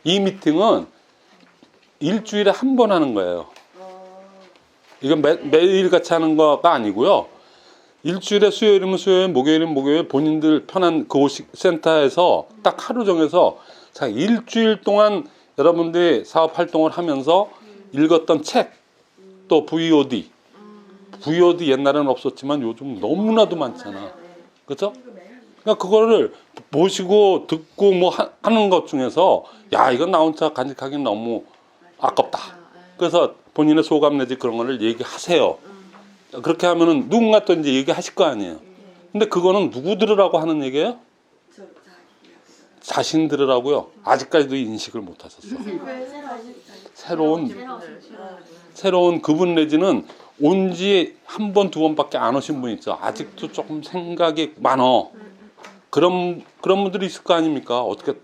이 미팅은 일주일에 한 번 하는 거예요. 이건 매일 같이 하는 거가 아니고요. 일주일에 수요일이면 수요일, 목요일이면 목요일 본인들 편한 그 센터에서 딱 하루 정해서 자, 일주일 동안 여러분들이 사업 활동을 하면서 읽었던 책, 또 VOD 옛날에는 없었지만 요즘 너무나도 많잖아. 그렇죠? 그러니까 그거를 보시고 듣고 뭐 하는 것 중에서 야, 이건 나 혼자 간직하기는 너무 아깝다. 그래서 본인의 소감 내지 그런 거를 얘기하세요. 그렇게 하면은 누군가 또 이제 얘기하실 거 아니에요. 근데 그거는 누구 들으라고 하는 얘기예요? 자신 들으라고요. 아직까지도 인식을 못 하셨어. 새로운 그분 내지는 온 지 한 번, 두 번밖에 안 오신 분 있죠. 아직도 조금 생각이 많어. 그런 분들이 있을 거 아닙니까? 어떻게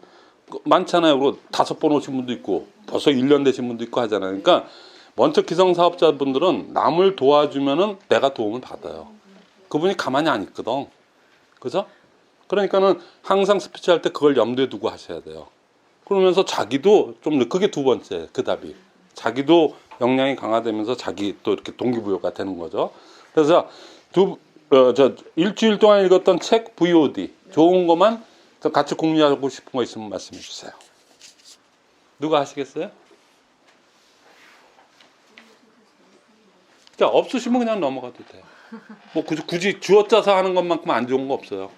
많잖아요. 그리고 5번 오신 분도 있고 벌써 1년 되신 분도 있고 하잖아요. 그러니까 먼저 기성사업자분들은 남을 도와주면은 내가 도움을 받아요. 그분이 가만히 안 있거든. 그죠? 그러니까는 항상 스피치 할 때 그걸 염두에 두고 하셔야 돼요. 그러면서 자기도 그게 두 번째, 그 답이. 자기도 역량이 강화되면서 자기 또 이렇게 동기부여가 되는 거죠. 그래서 일주일 동안 읽었던 책 VOD 좋은 것만 같이 공유하고 싶은 거 있으면 말씀해 주세요. 누가 하시겠어요? 자, 없으시면 그냥 넘어가도 돼요. 뭐 굳이 쥐어짜서 하는 것만큼 안 좋은 거 없어요.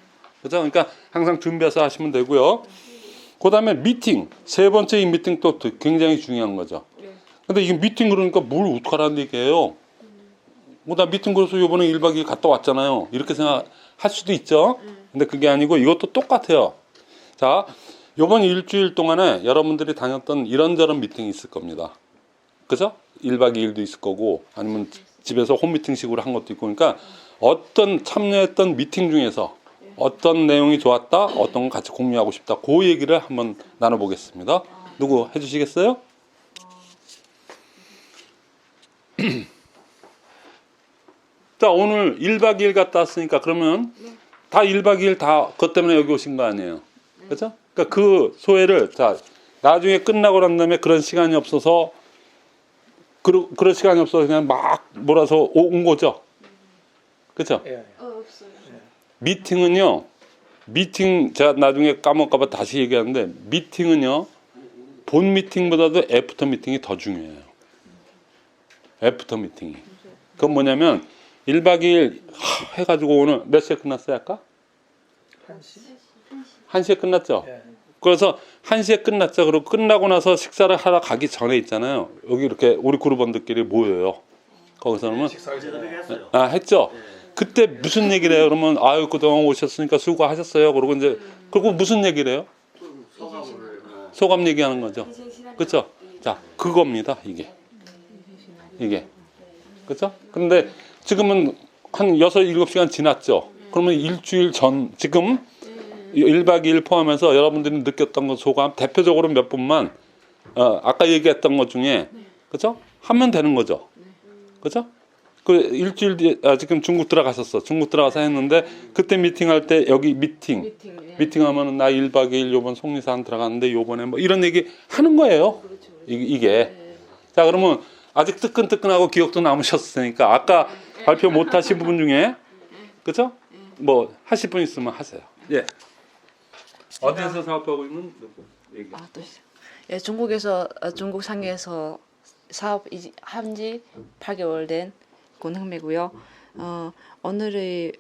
그죠? 그러니까 항상 준비해서 하시면 되고요. 그 다음에 미팅. 세 번째 이 미팅 또 굉장히 중요한 거죠. 근데 이 미팅 그러니까 뭘 어떡하라는 얘기예요? 나 미팅 그래서 요번에 1박 2일 갔다 왔잖아요. 이렇게 생각할 수도 있죠. 근데 그게 아니고 이것도 똑같아요. 자, 요번 일주일 동안에 여러분들이 다녔던 이런저런 미팅이 있을 겁니다. 그죠? 1박 2일도 있을 거고 아니면 집에서 홈미팅식으로 한 것도 있고 그러니까 어떤 참여했던 미팅 중에서 어떤 내용이 좋았다, 어떤 거 같이 공유하고 싶다 그 얘기를 한번 나눠보겠습니다. 누구 해주시겠어요? 자, 오늘 1박 2일 갔다 왔으니까 그러면 다 1박 2일 다 그것 때문에 여기 오신 거 아니에요. 그렇죠? 그러니까 그 소회를 자 나중에 끝나고 난 다음에 그런 시간이 없어서 그런 시간이 없어서 그냥 막 몰아서 온 거죠. 그렇죠? 예. 없어요. 미팅은요. 미팅 제가 나중에 까먹을까봐 다시 얘기하는데 미팅은요. 본 미팅보다도 애프터 미팅이 더 중요해요. 애프터 미팅이. 그건 뭐냐면 1박 2일 해가지고 오늘 몇 시에 끝났어요 아까? 1시에 끝났죠? 예. 그래서 1시에 끝났죠. 그리고 끝나고 나서 식사를 하러 가기 전에 있잖아요. 여기 이렇게 우리 그룹원들끼리 모여요. 거기서 그러면 식사를 제대로 했어요. 했죠. 그때 무슨 얘기를 해요? 그러면 아유 그동안 오셨으니까 수고하셨어요. 그러고 이제 그리고 무슨 얘기를 해요? 소감 얘기하는 거죠. 그렇죠? 자, 그겁니다. 이게. 그렇죠? 근데 지금은 한 6, 7시간 지났죠. 그러면 일주일 전 지금 1박 2일 포함해서 여러분들이 느꼈던 것 소감 대표적으로 몇 분만 아까 얘기했던 것 중에 그렇죠? 하면 되는 거죠. 그렇죠? 그 일주일 뒤에 지금 중국 들어가셨어. 중국 들어가서 했는데 그때 미팅할 때 여기 미팅하면은 나 1박 2일 요번 속리산 들어갔는데 요번에 뭐 이런 얘기 하는 거예요. 이게. 자, 그러면 아직 뜨끈뜨끈하고 기억도 남으셨으니까 아까 발표 못 하신 분 중에 그렇죠? 뭐 하실 분 있으면 하세요. 예. 어디에서 사업하고 있는 얘기. 또 있어요. 예, 중국에서 중국 상해에서 사업 한지 8개월 된 권흥매고요. 오늘의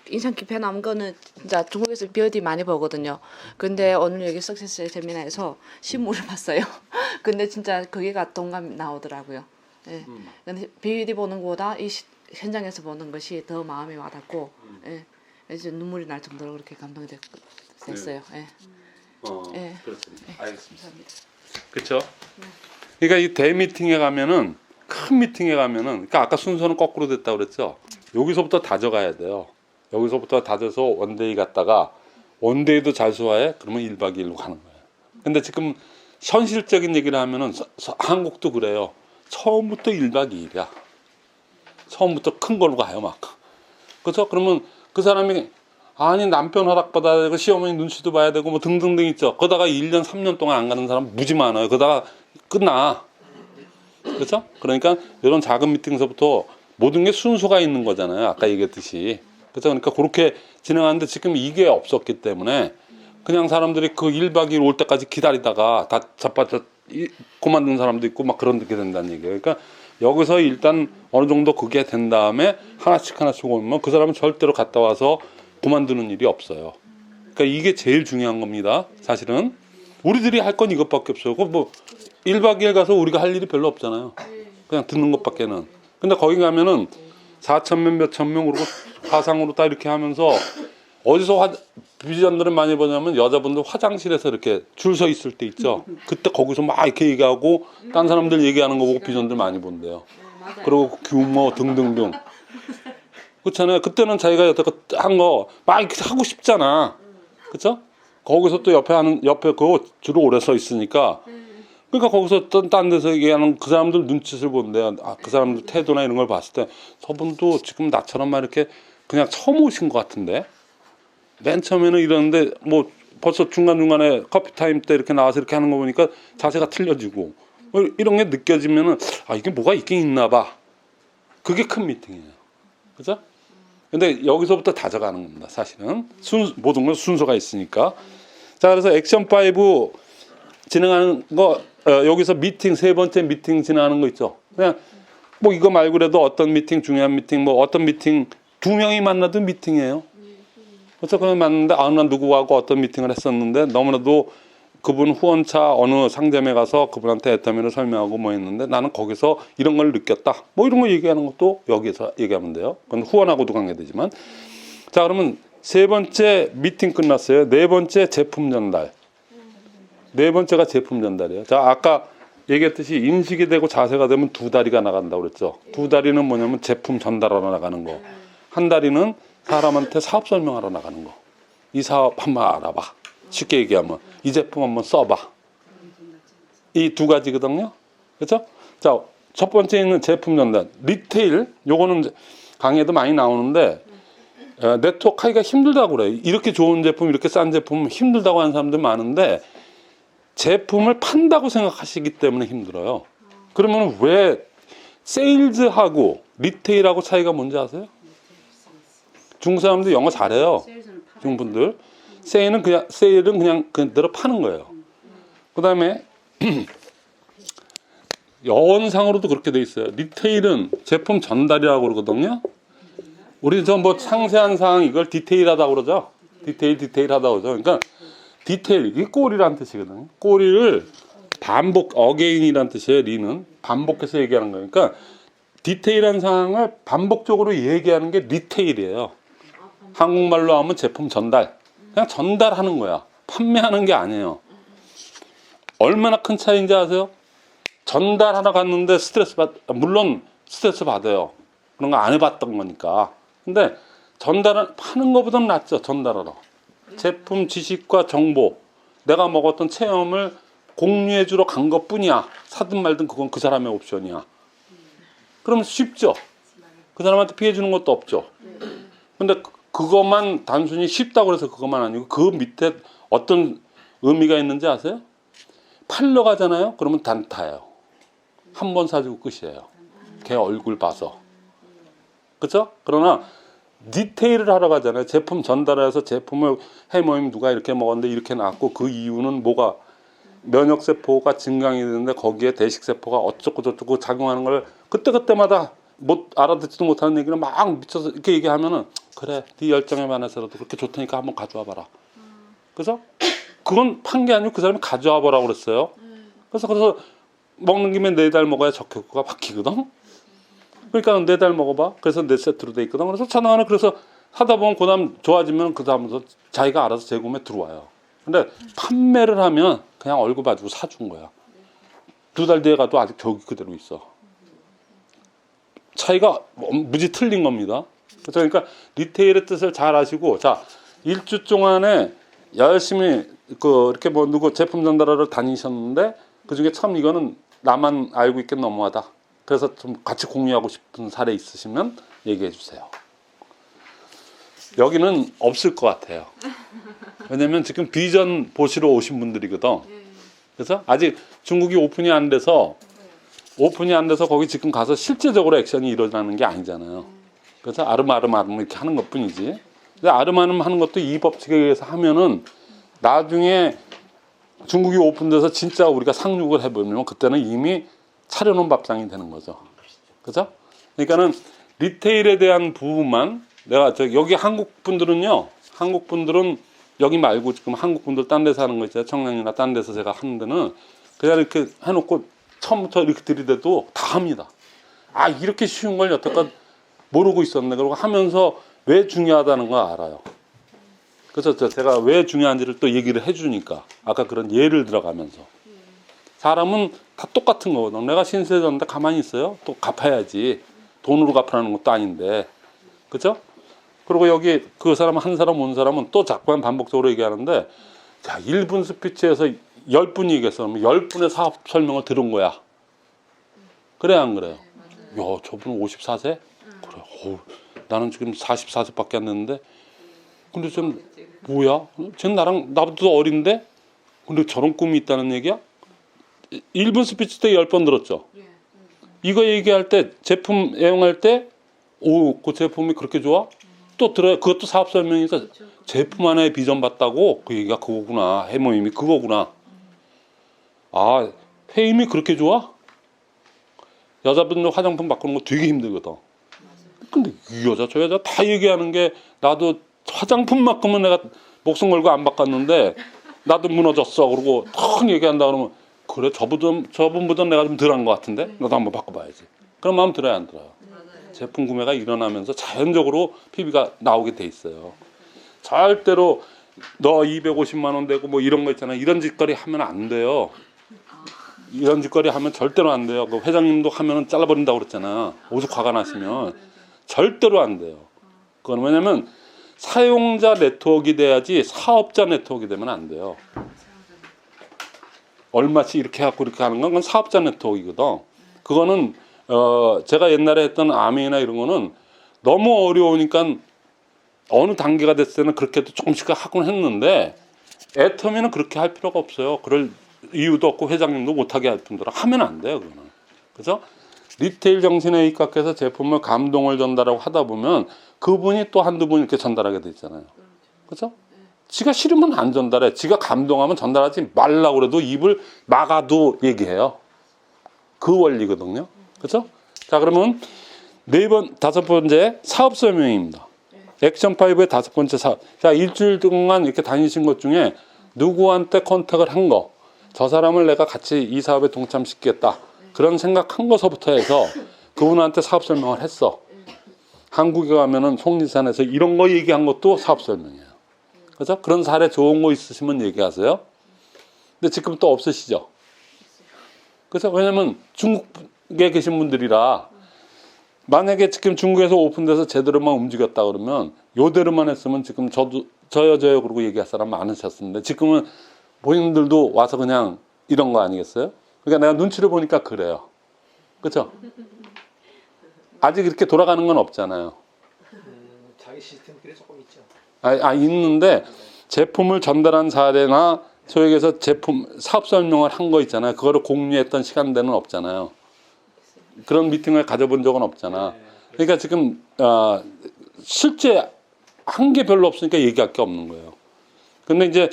인상 깊게 남은 거는 진짜 중국에서 BOD 많이 보거든요. 근데 오늘 여기 석세스 세미나에서 신문을 봤어요. 근데 진짜 거기가 동감 나오더라고요. 예. 근데 BOD 보는 것보다 현장에서 보는 것이 더 마음이 와닿고, 예. 이제 눈물이 날 정도로 그렇게 감동이 됐어요. 예. 예. 그렇습니다. 예. 알겠습니다. 감사합니다. 그렇죠? 그러니까 이 대미팅에 가면은 큰 미팅에 가면은 그러니까 아까 순서는 거꾸로 됐다고 그랬죠. 여기서부터 다져가야 돼요. 여기서부터 다져서 원데이 갔다가 원데이도 잘 소화해 그러면 1박 2일로 가는 거예요. 근데 지금 현실적인 얘기를 하면은 한국도 그래요. 처음부터 1박 2일이야. 처음부터 큰 걸로 가요 막. 그렇죠? 그러면 그 사람이 아니 남편 허락받아야 되고 시어머니 눈치도 봐야 되고 뭐 등등등 있죠. 그러다가 1년 3년 동안 안 가는 사람 무지 많아요. 그러다가 끝나. 그렇죠? 그러니까 이런 작은 미팅서부터 모든 게 순서가 있는 거잖아요. 아까 얘기했듯이. 그렇죠? 그러니까 그렇게 진행하는데 지금 이게 없었기 때문에 그냥 사람들이 그 1박 2일 올 때까지 기다리다가 다 자빠져 그만둔 사람도 있고 막 그런 게 된다는 얘기예요. 그러니까 여기서 일단 어느 정도 그게 된 다음에 하나씩 오면 그 사람은 절대로 갔다 와서 그만두는 일이 없어요. 그러니까 이게 제일 중요한 겁니다. 사실은 우리들이 할 건 이것밖에 없어요. 뭐 1박 2일 가서 우리가 할 일이 별로 없잖아요. 그냥 듣는 것밖에는. 근데 거기 가면은 4,000명 몇천 명 그리고 화상으로 다 이렇게 하면서 어디서 비전들은 많이 보냐면 여자분들 화장실에서 이렇게 줄 서 있을 때 있죠. 그때 거기서 막 이렇게 얘기하고 딴 사람들 얘기하는 거 보고 비전들 많이 본대요. 그리고 규모 등등등. 그렇잖아요. 그때는 자기가 여태껏 한 거 막 이렇게 하고 싶잖아. 그렇죠? 거기서 또 옆에 그거 주로 오래 서 있으니까 그러니까 거기서 딴 데서 얘기하는 그 사람들 눈짓을 본대요. 그 사람들 태도나 이런 걸 봤을 때 저분도 지금 나처럼 막 이렇게 그냥 처음 오신 것 같은데 맨 처음에는 이러는데 뭐 벌써 중간중간에 커피 타임 때 이렇게 나와서 이렇게 하는 거 보니까 자세가 틀려지고 이런 게 느껴지면은 이게 뭐가 있긴 있나 봐. 그게 큰 미팅이에요. 그죠? 근데 여기서부터 다져가는 겁니다. 사실은 모든 건 순서가 있으니까. 자, 그래서 액션 5 진행하는 거 여기서 미팅 3번째 미팅 진행하는 거 있죠. 그냥 뭐 이거 말고라도 어떤 미팅 중요한 미팅 뭐 어떤 미팅 2명이 만나도 미팅이에요. 그래서 그냥 만났는데 난 누구하고 어떤 미팅을 했었는데 너무나도 그분 후원차 어느 상점에 가서 그분한테 애터미를 설명하고 뭐 했는데 나는 거기서 이런 걸 느꼈다. 뭐 이런 거 얘기하는 것도 여기서 얘기하면 돼요. 그건 후원하고도 관계되지만. 자, 그러면 세 번째 미팅 끝났어요. 네 번째 제품 전달. 네 번째가 제품 전달이에요. 자, 아까 얘기했듯이 인식이 되고 자세가 되면 두 다리가 나간다고 그랬죠. 두 다리는 뭐냐면 제품 전달하러 나가는 거. 한 다리는 사람한테 사업 설명하러 나가는 거. 이 사업 한번 알아봐. 쉽게 얘기하면 이 제품 한번 써봐. 이 두 가지거든요. 그렇죠? 자, 첫 번째는 제품 전달. 리테일. 요거는 강의에도 많이 나오는데 네트워크 하기가 힘들다고 그래요. 이렇게 좋은 제품, 이렇게 싼 제품 힘들다고 하는 사람들 많은데 제품을 판다고 생각하시기 때문에 힘들어요. 그러면 왜 세일즈하고 리테일하고 차이가 뭔지 아세요? 중국 사람들 영어 잘해요. 중분들. 세일은 그냥 그대로 파는 거예요. 그다음에 여원상으로도 그렇게 돼 있어요. 리테일은 제품 전달이라고 그러거든요. 우리 저 뭐 상세한 사항 이걸 디테일하다고 그러죠. 디테일하다고 그러죠. 그러니까 디테일, 이게 꼬리라는 뜻이거든요. 꼬리를 반복, 어게인이라는 뜻이에요. 리는 반복해서 얘기하는 거예요. 그러니까 디테일한 사항을 반복적으로 얘기하는 게 리테일이에요. 한국말로 하면 제품 전달. 그냥 전달하는 거야. 판매하는 게 아니에요. 얼마나 큰 차이인지 아세요? 전달하러 갔는데 물론 스트레스 받아요. 그런 거 안 해봤던 거니까. 근데 파는 것보다는 낫죠. 전달하러. 제품 지식과 정보, 내가 먹었던 체험을 공유해 주러 간 것뿐이야. 사든 말든 그건 그 사람의 옵션이야. 그러면 쉽죠. 그 사람한테 피해 주는 것도 없죠. 근데 그것만 단순히 쉽다고 해서 그것만 아니고 그 밑에 어떤 의미가 있는지 아세요? 팔러 가잖아요. 그러면 단타예요. 한 번 사주고 끝이에요. 걔 얼굴 봐서. 그렇죠? 그러나 디테일을 하러 가잖아요. 제품 전달해서 제품을 해모임 누가 이렇게 먹었는데 이렇게 나왔고 그 이유는 뭐가 면역세포가 증강이 되는데 거기에 대식세포가 어쩌고 저쩌고 작용하는 걸 그때마다 못 알아듣지도 못하는 얘기를 막 미쳐서 이렇게 얘기하면은 그래 네 열정에 반해서라도 그렇게 좋다니까 한번 가져와 봐라. 그래서 그건 판 게 아니고 그 사람이 가져와 보라고 그랬어요. 그래서 먹는 김에 4달 먹어야 적효과가 바뀌거든. 그러니까 4달 먹어봐. 그래서 4세트로 돼 있거든. 그래서 전화하는 그래서 하다 보면 그다음 좋아지면 그다음부터 자기가 알아서 재구매 들어와요. 근데 판매를 하면 그냥 얼굴 봐주고 사준 거야. 2달 뒤에 가도 아직 저기 그대로 있어. 차이가 무지 틀린 겁니다. 그러니까 리테일의 뜻을 잘 아시고 자 1주 동안에 열심히 이렇게 뭐 누구 제품 전달하러 다니셨는데 그 중에 참 이거는 나만 알고 있긴 너무하다. 그래서 좀 같이 공유하고 싶은 사례 있으시면 얘기해 주세요. 여기는 없을 것 같아요. 왜냐면 지금 비전 보시러 오신 분들이거든. 그래서 아직 중국이 오픈이 안 돼서 거기 지금 가서 실제적으로 액션이 일어나는 게 아니잖아요. 그래서 아름아름 이렇게 하는 것 뿐이지. 근데 아름아름 하는 것도 이 법칙에 의해서 하면은 나중에 중국이 오픈돼서 진짜 우리가 상륙을 해보면 그때는 이미 차려놓은 밥상이 되는 거죠. 그죠? 그러니까는 리테일에 대한 부분만 내가 여기 한국 분들은 여기 말고 지금 한국 분들 딴 데서 하는 거 있잖아요. 청량리나 딴 데서 제가 하는 데는 그냥 이렇게 해놓고 처음부터 이렇게 들이대도 다 합니다. 아 이렇게 쉬운 걸 여태껏 모르고 있었네. 그러고 하면서 왜 중요하다는 걸 알아요. 그래서 제가 왜 중요한지를 또 얘기를 해주니까 아까 그런 예를 들어가면서 사람은 다 똑같은 거거든. 내가 신세 졌는데 가만히 있어요. 또 갚아야지. 돈으로 갚으라는 것도 아닌데. 그죠? 그리고 여기 그 사람 한 사람 온 사람은 또 자꾸만 반복적으로 얘기하는데 자 1분 스피치에서 10분 얘기했어. 그러면 10분의 사업 설명을 들은 거야. 그래 안 그래요? 야 저분은 54세? 그래. 나는 지금 44세밖에 안 됐는데 근데 좀 뭐야? 쟤는 나보다 어린데? 근데 저런 꿈이 있다는 얘기야? 1분 스피치 때 10번 들었죠? 이거 얘기할 때 제품 애용할 때 그 제품이 그렇게 좋아? 또 들어요. 그것도 사업 설명이니까 제품 하나에 비전 봤다고 그 얘기가 그거구나. 해모임이 그거구나. 아 해임이 그렇게 좋아? 여자분들 화장품 바꾸는 거 되게 힘들거든. 근데 이 여자 저 여자 다 얘기하는 게 나도 화장품만큼은 내가 목숨 걸고 안 바꿨는데 나도 무너졌어. 그러고 턱 얘기한다 그러면 그래 저분보다 내가 좀 덜한 것 같은데 너도 한번 바꿔봐야지. 그럼 마음 들어야 안 들어요. 제품 구매가 일어나면서 자연적으로 PB가 나오게 돼 있어요. 절대로 너 250만 원 되고 뭐 이런 거 있잖아요. 이런 짓거리 하면 안 돼요. 이런 짓거리 하면 절대로 안 돼요. 그 회장님도 하면은 잘라버린다고 그랬잖아. 오죽 화가 나시면 절대로 안 돼요. 그건 왜냐면 사용자 네트워크가 돼야지 사업자 네트워크가 되면 안 돼요. 얼마씩 이렇게 해갖고 이렇게 하는 건 그건 사업자 네트워크거든. 그거는 제가 옛날에 했던 아메이나 이런 거는 너무 어려우니까 어느 단계가 됐을 때는 그렇게도 조금씩 하곤 했는데 애터미는 그렇게 할 필요가 없어요. 그럴 이유도 없고 회장님도 못하게 할 뿐더러 하면 안 돼요. 그거는. 그래서 리테일 정신에 입각해서 제품을 감동을 전달하고 하다 보면 그분이 또 한두 분 이렇게 전달하게 돼 있잖아요. 그렇죠? 지가 싫으면 안 전달해. 지가 감동하면 전달하지 말라고 그래도 입을 막아도 얘기해요. 그 원리거든요. 그렇죠? 자, 그러면 다섯 번째 사업 설명입니다. 액션 5의 다섯 번째 사업. 자, 일주일 동안 이렇게 다니신 것 중에 누구한테 컨택을 한 거, 저 사람을 내가 같이 이 사업에 동참시키겠다. 그런 생각한 거서부터 해서 그분한테 사업 설명을 했어. 한국에 가면은 속리산에서 이런 거 얘기한 것도 사업 설명이에요. 그렇죠? 그런 사례 좋은 거 있으시면 얘기하세요. 근데 지금 또 없으시죠? 그래서 왜냐면 중국에 계신 분들이라 만약에 지금 중국에서 오픈돼서 제대로만 움직였다 그러면 요대로만 했으면 지금 저요 그러고 얘기할 사람 많으셨는데 지금은 본인들도 와서 그냥 이런 거 아니겠어요? 그러니까 내가 눈치를 보니까 그래요. 그렇죠? 아직 이렇게 돌아가는 건 없잖아요. 자기 시스템들이 조금 있죠. 있는데 제품을 전달한 사례나 소위 얘기해서 제품 사업 설명을 한 거 있잖아요. 그거를 공유했던 시간대는 없잖아요. 그런 미팅을 가져본 적은 없잖아. 그러니까 지금 실제 한 게 별로 없으니까 얘기할 게 없는 거예요. 근데 이제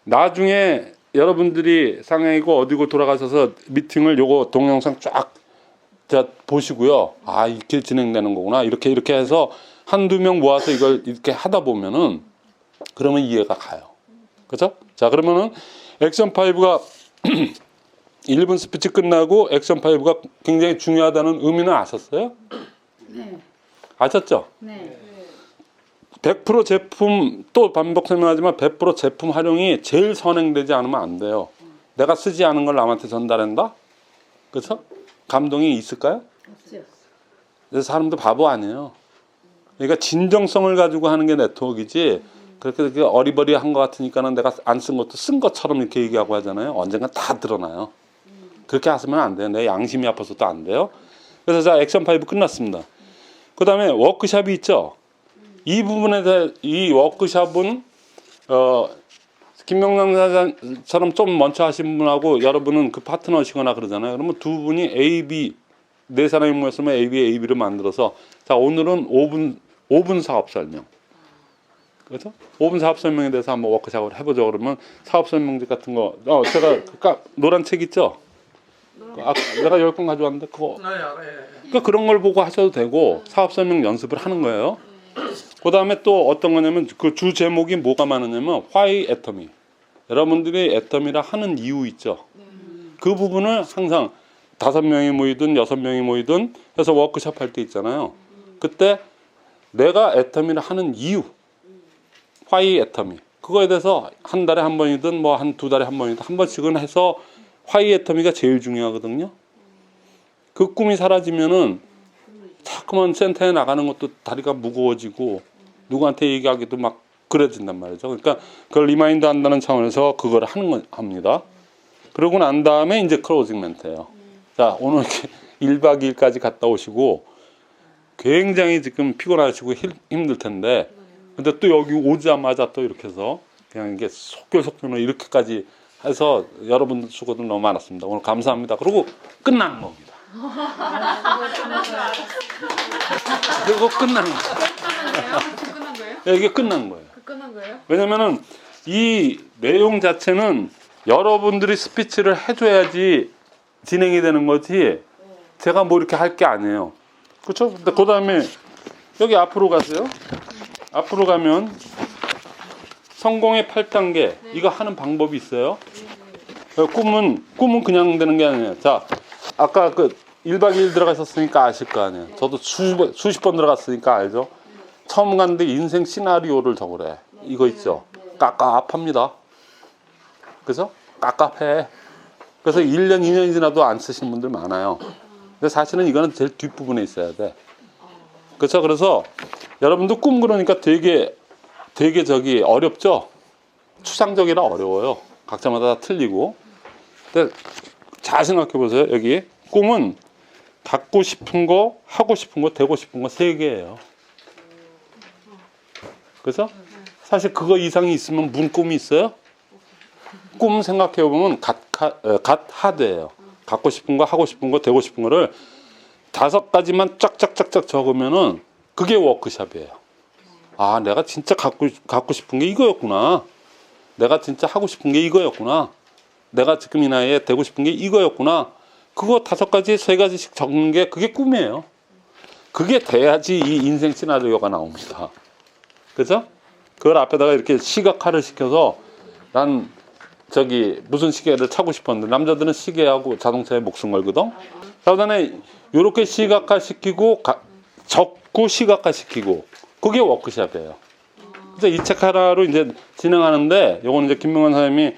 나중에 여러분들이 상해이고 어디고 돌아가셔서 미팅을 요거 동영상 쫙 보시고요. 아, 이렇게 진행되는 거구나. 이렇게 해서 한두 명 모아서 이걸 이렇게 하다 보면은 그러면 이해가 가요. 그죠? 자, 그러면은 액션 5가 1분 스피치 끝나고 액션 5가 굉장히 중요하다는 의미는 아셨어요? 네. 아셨죠? 네. 100% 제품, 또 반복 설명하지만 100% 제품 활용이 제일 선행되지 않으면 안 돼요. 내가 쓰지 않은 걸 남한테 전달한다? 그렇죠? 감동이 있을까요? 없죠. 그래서 사람도 바보 아니에요. 그러니까 진정성을 가지고 하는 게 네트워크이지 그렇게 어리버리한 것 같으니까는 내가 안 쓴 것도 쓴 것처럼 이렇게 얘기하고 하잖아요. 언젠가 다 드러나요. 그렇게 하시면 안 돼요. 내 양심이 아파서도 안 돼요. 그래서 자, 액션 5 끝났습니다. 그 다음에 워크샵이 있죠. 이 부분에 대해 이 워크샵은 김명남 사장처럼 좀 먼저 하신 분하고 여러분은 그 파트너시거나 그러잖아요. 그러면 두 분이 AB 네 사람이 모였으면 AB를 만들어서 자, 오늘은 5분 사업 설명. 그렇죠? 5분 사업 설명에 대해서 한번 워크샵을 해보죠. 그러면 사업 설명집 같은 거 제가 그러니까 노란 책 있죠? 내가 10권 가져왔는데 그거 그러니까 그런 걸 보고 하셔도 되고 사업 설명 연습을 하는 거예요. 그 다음에 또 어떤 거냐면 그 주 제목이 뭐가 많으냐면 Why Atomy. 여러분들이 애터미라 하는 이유 있죠. 그 부분을 항상 5명이 모이든 6명이 모이든 해서 워크숍 할 때 있잖아요. 그때 내가 애터미를 하는 이유 Why 애터미. 그거에 대해서 한 달에 한 번이든 뭐 한 두 달에 한 번이든 한 번씩은 해서 Why 애터미가 제일 중요하거든요. 그 꿈이 사라지면은 자꾸만 센터에 나가는 것도 다리가 무거워지고 누구한테 얘기하기도 막 그래진단 말이죠. 그러니까 그걸 리마인드 한다는 차원에서 그걸 합니다. 그러고 난 다음에 이제 클로징 멘트예요. 자, 오늘 이렇게 1박 2일까지 갔다 오시고 굉장히 지금 피곤하시고 힘들 텐데 근데 또 여기 오자마자 또 이렇게 해서 그냥 이게 속결속결로 이렇게까지 해서 여러분들 수고도 너무 많았습니다. 오늘 감사합니다. 그리고 끝난 겁니다. 그리고 끝나는 거예요. 끝난 거예요? 네, 이게 끝난 거예요. 끝난 거예요? 왜냐면은 이 내용 자체는 여러분들이 스피치를 해줘야지 진행이 되는 거지 제가 뭐 이렇게 할 게 아니에요. 그렇죠? 근데 그 다음에 여기 앞으로 가세요. 앞으로 가면 성공의 8단계 이거 하는 방법이 있어요. 꿈은 그냥 되는 게 아니에요. 자, 아까 그 1박 2일 들어가셨으니까 아실 거 아니에요. 저도 수십 번 들어갔으니까 알죠. 처음 갔는데 인생 시나리오를 적으래. 이거 있죠. 깝깝합니다. 그죠? 깝깝해. 그래서 1년, 2년이 지나도 안 쓰시는 분들 많아요. 근데 사실은 이거는 제일 뒷부분에 있어야 돼. 그렇죠? 그래서 여러분도 꿈 그러니까 되게 저기 어렵죠? 추상적이라 어려워요. 각자마다 다 틀리고. 근데 잘 생각해 보세요. 여기 꿈은 갖고 싶은 거, 하고 싶은 거, 되고 싶은 거 3개예요. 그래서 사실 그거 이상이 있으면 무슨 꿈이 있어요? 꿈 생각해 보면 갓하드예요. 갖고 싶은 거, 하고 싶은 거, 되고 싶은 거를 5가지만 쫙쫙쫙쫙 적으면은 그게 워크샵이에요. 아, 내가 진짜 갖고 싶은 게 이거였구나. 내가 진짜 하고 싶은 게 이거였구나. 내가 지금 이 나이에 되고 싶은 게 이거였구나. 그거 5가지, 3가지씩 적는 게 그게 꿈이에요. 그게 돼야지 이 인생 시나리오가 나옵니다. 그죠? 그걸 앞에다가 이렇게 시각화를 시켜서 난 저기 무슨 시계를 차고 싶었는데 남자들은 시계하고 자동차에 목숨 걸거든. 그다음에 이렇게 시각화 시키고 적고 시각화 시키고 그게 워크샵이에요. 그래서 이 책 하나로 이제 진행하는데 요거는 이제 김명환 사장님이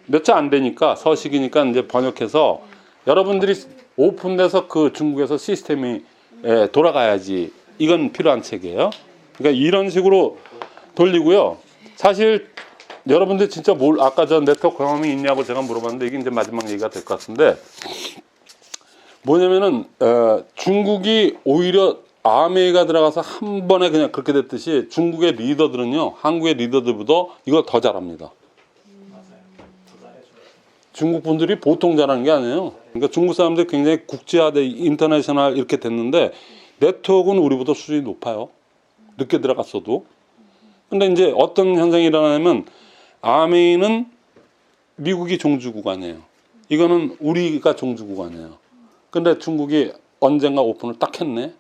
몇 주 안 되니까 서식이니까 이제 번역해서 여러분들이 오픈돼서 그 중국에서 시스템이 돌아가야지 이건 필요한 책이에요. 그러니까 이런 식으로 돌리고요. 사실 여러분들 진짜 아까 전 네트워크 경험이 있냐고 제가 물어봤는데 이게 이제 마지막 얘기가 될 것 같은데 뭐냐면은 중국이 오히려 아메이가 들어가서 한 번에 그냥 그렇게 됐듯이 중국의 리더들은요 한국의 리더들보다 이걸 더 잘합니다. 중국 분들이 보통 잘하는 게 아니에요. 그러니까 중국 사람들이 굉장히 국제화돼 인터내셔널 이렇게 됐는데 네트워크는 우리보다 수준이 높아요. 늦게 들어갔어도. 근데 이제 어떤 현상이 일어나냐면 아메이는 미국이 종주국아니에요. 이거는 우리가 종주국아니에요. 근데 중국이 언젠가 오픈을 딱 했네.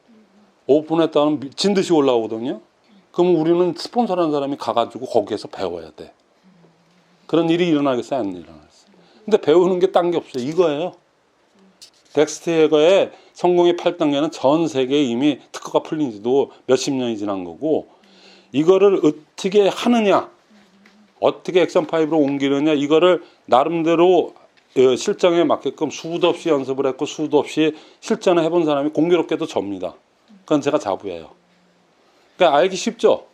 오픈했다면 미친 듯이 올라오거든요. 그럼 우리는 스폰서라는 사람이 가가지고 거기에서 배워야 돼. 그런 일이 일어나겠어요? 안 일어나겠어요? 근데 배우는 게 딴 게 없어요. 이거예요. 덱스트 해거의 성공의 8단계는 전 세계에 이미 특허가 풀린 지도 몇십 년이 지난 거고 이거를 어떻게 하느냐 어떻게 액션5로 옮기느냐 이거를 나름대로 실정에 맞게끔 수도 없이 연습을 했고 수도 없이 실전을 해본 사람이 공교롭게도 접니다. 그건 제가 자부해요. 그러니까 알기 쉽죠?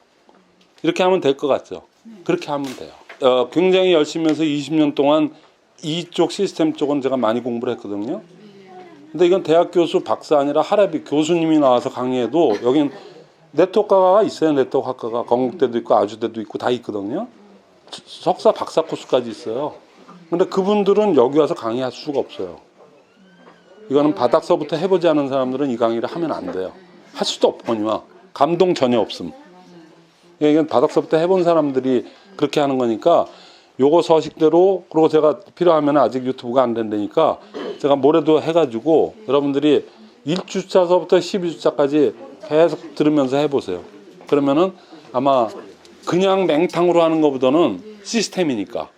이렇게 하면 될 것 같죠? 그렇게 하면 돼요. 굉장히 열심히 해서 20년 동안 이쪽 시스템 쪽은 제가 많이 공부를 했거든요. 근데 이건 대학 교수 박사 아니라 할아비 교수님이 나와서 강의해도 여긴 네트워크학과가 있어요. 네트워크학과가 건국대도 있고 아주대도 있고 다 있거든요. 석사 박사 코스까지 있어요. 근데 그분들은 여기 와서 강의할 수가 없어요. 이거는 바닥서부터 해보지 않은 사람들은 이 강의를 하면 안 돼요. 할 수도 없거니와 감동 전혀 없음. 이건 바닥서부터 해본 사람들이 그렇게 하는 거니까 요거 서식대로 그리고 제가 필요하면 아직 유튜브가 안 된다니까 제가 뭐라도 해가지고 여러분들이 1주차서부터 12주차까지 계속 들으면서 해보세요. 그러면은 아마 그냥 맹탕으로 하는 것보다는 시스템이니까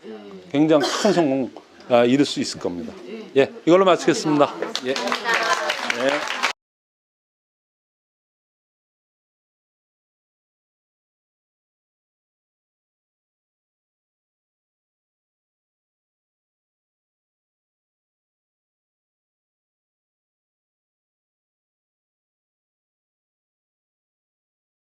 굉장히 큰 성공 이룰 수 있을 겁니다. 예, 이걸로 마치겠습니다. 예. 예.